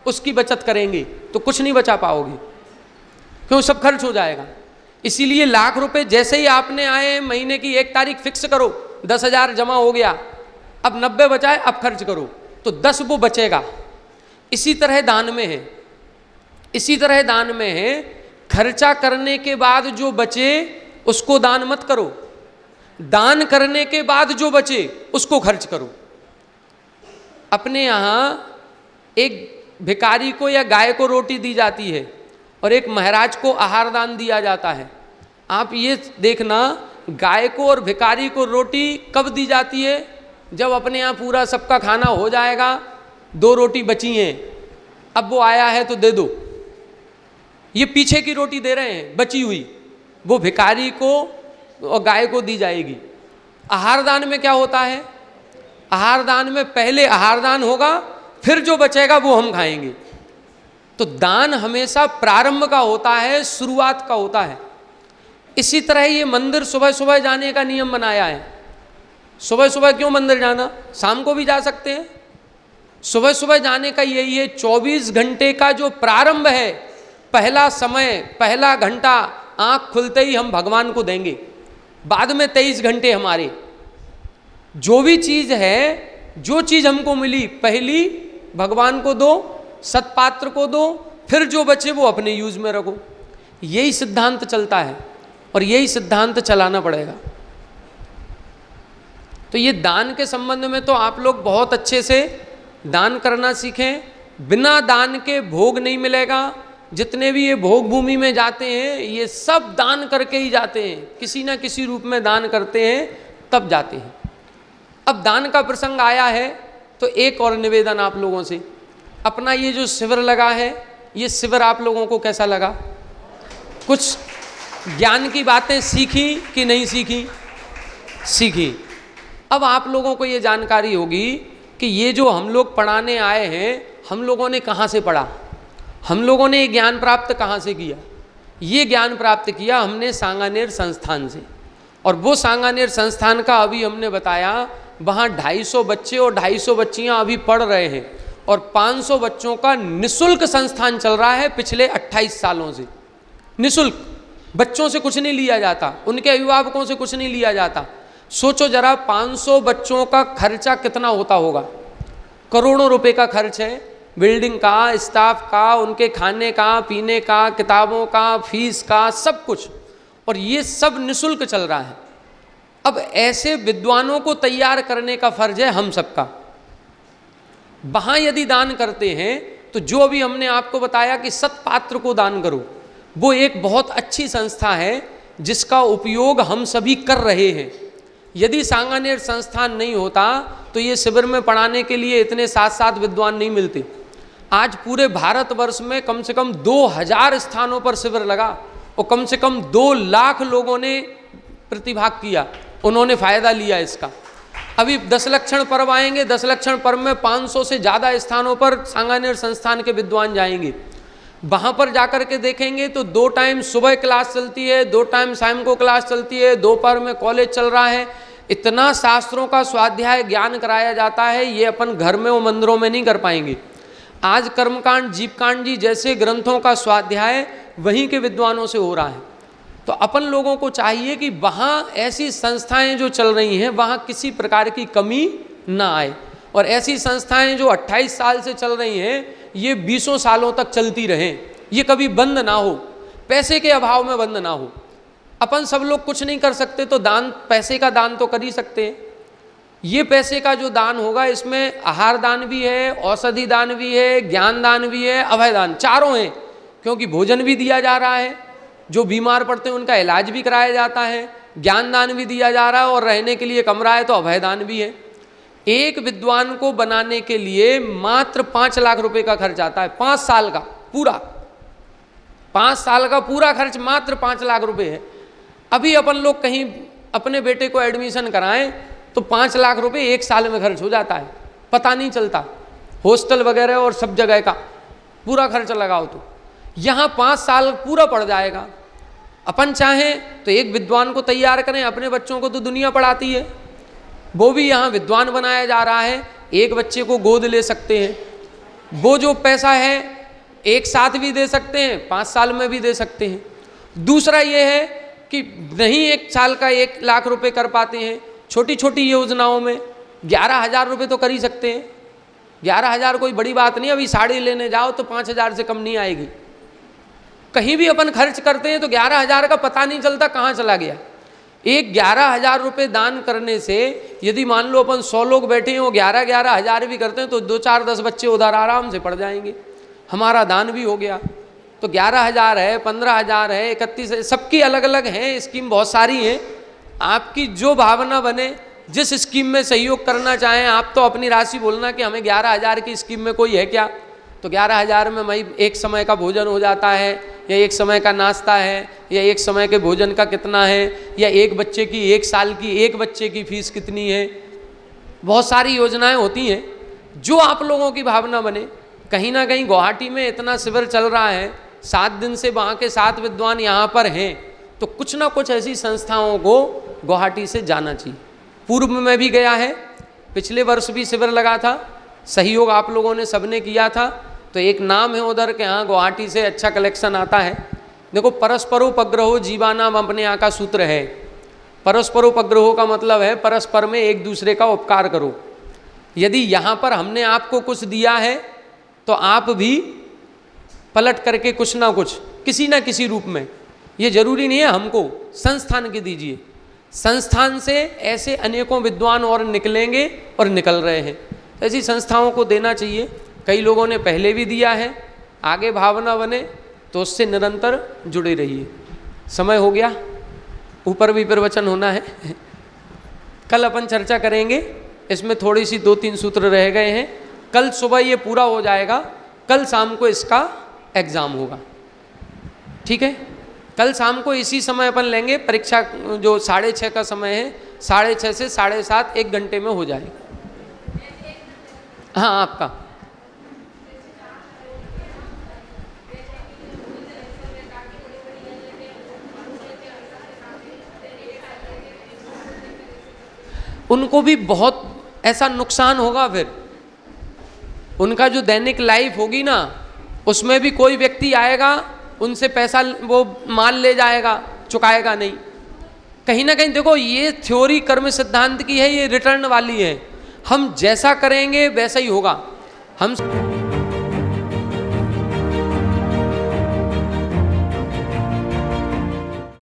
उसकी बचत करेंगे तो कुछ नहीं बचा पाओगे, क्यों? सब खर्च हो जाएगा। इसीलिए लाख रुपए जैसे ही आपने आए, महीने की 1 तारीख फिक्स करो, 10,000 जमा हो गया, अब 90 बचाए, अब खर्च करो, तो 10 वो बचेगा। इसी तरह दान में है, इसी तरह दान में है, खर्चा करने के बाद जो बचे उसको दान मत करो, दान करने के बाद जो बचे उसको खर्च करो। अपने यहाँ एक भिखारी को या गाय को रोटी दी जाती है और एक महाराज को आहार दान दिया जाता है। आप ये देखना, गाय को और भिखारी को रोटी कब दी जाती है? जब अपने यहाँ पूरा सबका खाना हो जाएगा, 2 रोटी बची हैं, अब वो आया है तो दे दो। ये पीछे की रोटी दे रहे हैं बची हुई, वो भिखारी को और गाय को दी जाएगी। आहार दान में क्या होता है? आहार दान में पहले आहार दान होगा, फिर जो बचेगा वो हम खाएंगे। तो दान हमेशा प्रारंभ का होता है, शुरुआत का होता है। इसी तरह ये मंदिर सुबह सुबह जाने का नियम बनाया है। सुबह सुबह क्यों मंदिर जाना? शाम को भी जा सकते हैं। सुबह सुबह जाने का यही है, 24 घंटे का जो प्रारंभ है, पहला समय, पहला घंटा आँख खुलते ही हम भगवान को देंगे। बाद में 23 घंटे हमारे, जो भी चीज़ है, जो चीज़ हमको मिली, पहली भगवान को दो, सत्पात्र को दो, फिर जो बचे वो अपने यूज में रखो। यही सिद्धांत चलता है और यही सिद्धांत चलाना पड़ेगा। तो ये दान के संबंध में तो आप लोग बहुत अच्छे से दान करना सीखें। बिना दान के भोग नहीं मिलेगा। जितने भी ये भोग भूमि में जाते हैं, ये सब दान करके ही जाते हैं, किसी ना किसी रूप में दान करते हैं, तब जाते हैं। अब दान का प्रसंग आया है तो एक और निवेदन आप लोगों से, अपना ये जो शिविर लगा है, ये शिविर आप लोगों को कैसा लगा? कुछ ज्ञान की बातें सीखी कि नहीं सीखी? सीखी। अब आप लोगों को ये जानकारी होगी कि ये जो हम लोग पढ़ाने आए हैं, हम लोगों ने कहाँ से पढ़ा, हम लोगों ने ज्ञान प्राप्त कहाँ से किया? ये ज्ञान प्राप्त किया हमने सांगानेर संस्थान से। और वो सांगानेर संस्थान का अभी हमने बताया, वहाँ 250 बच्चे और 250 बच्चियाँ अभी पढ़ रहे हैं। और 500 बच्चों का निःशुल्क संस्थान चल रहा है पिछले 28 सालों से। निःशुल्क, बच्चों से कुछ नहीं लिया जाता, उनके अभिभावकों से कुछ नहीं लिया जाता। सोचो जरा 500 बच्चों का खर्चा कितना होता होगा, करोड़ों रुपए का खर्च है, बिल्डिंग का, स्टाफ का, उनके खाने का, पीने का, किताबों का, फीस का, सब कुछ, और ये सब निःशुल्क चल रहा है। अब ऐसे विद्वानों को तैयार करने का फर्ज है हम सबका। वहाँ यदि दान करते हैं तो जो अभी हमने आपको बताया कि सत्पात्र को दान करो, वो एक बहुत अच्छी संस्था है जिसका उपयोग हम सभी कर रहे हैं। यदि सांगानेर संस्थान नहीं होता तो ये शिविर में पढ़ाने के लिए इतने 7-7 विद्वान नहीं मिलते। आज पूरे भारतवर्ष में कम से कम 2000 स्थानों पर शिविर लगा और कम से कम 2 लाख लोगों ने प्रतिभाग किया, उन्होंने फायदा लिया इसका। अभी 10 लक्षण पर्व आएंगे, 10 लक्षण पर्व में 500 से ज़्यादा स्थानों पर सांगानेर संस्थान के विद्वान जाएंगे। वहाँ पर जाकर के देखेंगे तो 2 टाइम सुबह क्लास चलती है, 2 टाइम शाम को क्लास चलती है, दोपहर में कॉलेज चल रहा है। इतना शास्त्रों का स्वाध्याय ज्ञान कराया जाता है, ये अपन घर में और मंदिरों में नहीं कर पाएंगे। आज कर्मकांड, जीवकांड जी जैसे ग्रंथों का स्वाध्याय वहीं के विद्वानों से हो रहा है। तो अपन लोगों को चाहिए कि वहाँ ऐसी संस्थाएं जो चल रही हैं वहाँ किसी प्रकार की कमी ना आए, और ऐसी संस्थाएं जो 28 साल से चल रही हैं ये 20 सालों तक चलती रहें, ये कभी बंद ना हो, पैसे के अभाव में बंद ना हो। अपन सब लोग कुछ नहीं कर सकते तो दान, पैसे का दान तो कर ही सकते हैं। ये पैसे का जो दान होगा इसमें आहार दान भी है, औषधि दान भी है, ज्ञान दान भी है, अभय दान, चारों हैं। क्योंकि भोजन भी दिया जा रहा है, जो बीमार पड़ते हैं उनका इलाज भी कराया जाता है, ज्ञान दान भी दिया जा रहा है, और रहने के लिए कमरा है तो अभय दान भी है। एक विद्वान को बनाने के लिए मात्र 5 लाख रुपए का खर्च आता है, 5 साल का पूरा, 5 साल का पूरा खर्च मात्र 5 लाख रुपए है। अभी अपन लोग कहीं अपने बेटे को एडमिशन कराएं तो 5 लाख रुपए 1 साल में खर्च हो जाता है, पता नहीं चलता। हॉस्टल वगैरह और सब जगह का पूरा खर्च लगाओ तो यहाँ 5 साल पूरा पड़ जाएगा। अपन चाहें तो एक विद्वान को तैयार करें, अपने बच्चों को तो दुनिया पढ़ाती है, वो भी यहाँ विद्वान बनाया जा रहा है। एक बच्चे को गोद ले सकते हैं, वो जो पैसा है एक साथ भी दे सकते हैं, 5 साल में भी दे सकते हैं। दूसरा ये है कि नहीं 1 साल का 1 लाख रुपए कर पाते हैं, छोटी छोटी योजनाओं में 11,000 रुपये तो कर ही सकते हैं। 11,000 कोई बड़ी बात नहीं, अभी साड़ी लेने जाओ तो 5,000 से कम नहीं आएगी। कहीं भी अपन खर्च करते हैं तो 11,000 का पता नहीं चलता कहाँ चला गया। एक 11,000 रुपये दान करने से यदि मान लो अपन 100 लोग बैठे हैं, वो 11,000 भी करते हैं तो 2, 4, 10 बच्चे उधर आराम से पड़ जाएंगे, हमारा दान भी हो गया। तो 11,000 है, 15,000 है, 31 है, सबकी अलग अलग हैं स्कीम, बहुत सारी हैं। आपकी जो भावना बने, जिस स्कीम में सहयोग करना चाहें आप, तो अपनी राशि बोलना कि हमें 11,000 की स्कीम में कोई है क्या, तो 11,000 में भाई एक समय का भोजन हो जाता है, या एक समय का नाश्ता है, या एक समय के भोजन का कितना है, या एक बच्चे की 1 साल की एक बच्चे की फीस कितनी है। बहुत सारी योजनाएं होती हैं, जो आप लोगों की भावना बने। कहीं ना कहीं गुवाहाटी में इतना शिविर चल रहा है, 7 दिन से वहाँ के 7 विद्वान यहाँ पर हैं, तो कुछ ना कुछ ऐसी संस्थाओं को गुवाहाटी से जाना चाहिए। पूर्व में भी गया है, पिछले वर्ष भी शिविर लगा था, सहयोग आप लोगों ने सबने किया था। तो एक नाम है उधर के यहाँ गुवाहाटी से अच्छा कलेक्शन आता है। देखो, परस्परोपग्रहो जीवानाम अपने यहाँ का सूत्र है। परस्परोपग्रहो का मतलब है परस्पर में एक दूसरे का उपकार करो। यदि यहाँ पर हमने आपको कुछ दिया है तो आप भी पलट करके कुछ ना कुछ किसी ना किसी रूप में, ये जरूरी नहीं है हमको, संस्थान के दीजिए। संस्थान से ऐसे अनेकों विद्वान और निकलेंगे और निकल रहे हैं, ऐसी संस्थाओं को देना चाहिए। कई लोगों ने पहले भी दिया है, आगे भावना बने तो उससे निरंतर जुड़े रहिए। समय हो गया, ऊपर भी प्रवचन होना है, कल अपन चर्चा करेंगे। इसमें थोड़ी सी 2-3 सूत्र रह गए हैं, कल सुबह ये पूरा हो जाएगा, कल शाम को इसका एग्ज़ाम होगा, ठीक है। कल शाम को इसी समय अपन लेंगे, परीक्षा जो 6:30 का समय है, 6:30 से 7:30 1 घंटे में हो जाएगा। हाँ, आपका उनको भी बहुत ऐसा नुकसान होगा, फिर उनका जो दैनिक लाइफ होगी ना, उसमें भी कोई व्यक्ति आएगा, उनसे पैसा वो माल ले जाएगा, चुकाएगा नहीं। कहीं ना कहीं देखो, ये थ्योरी कर्म सिद्धांत की है, ये रिटर्न वाली है। हम जैसा करेंगे वैसा ही होगा। हम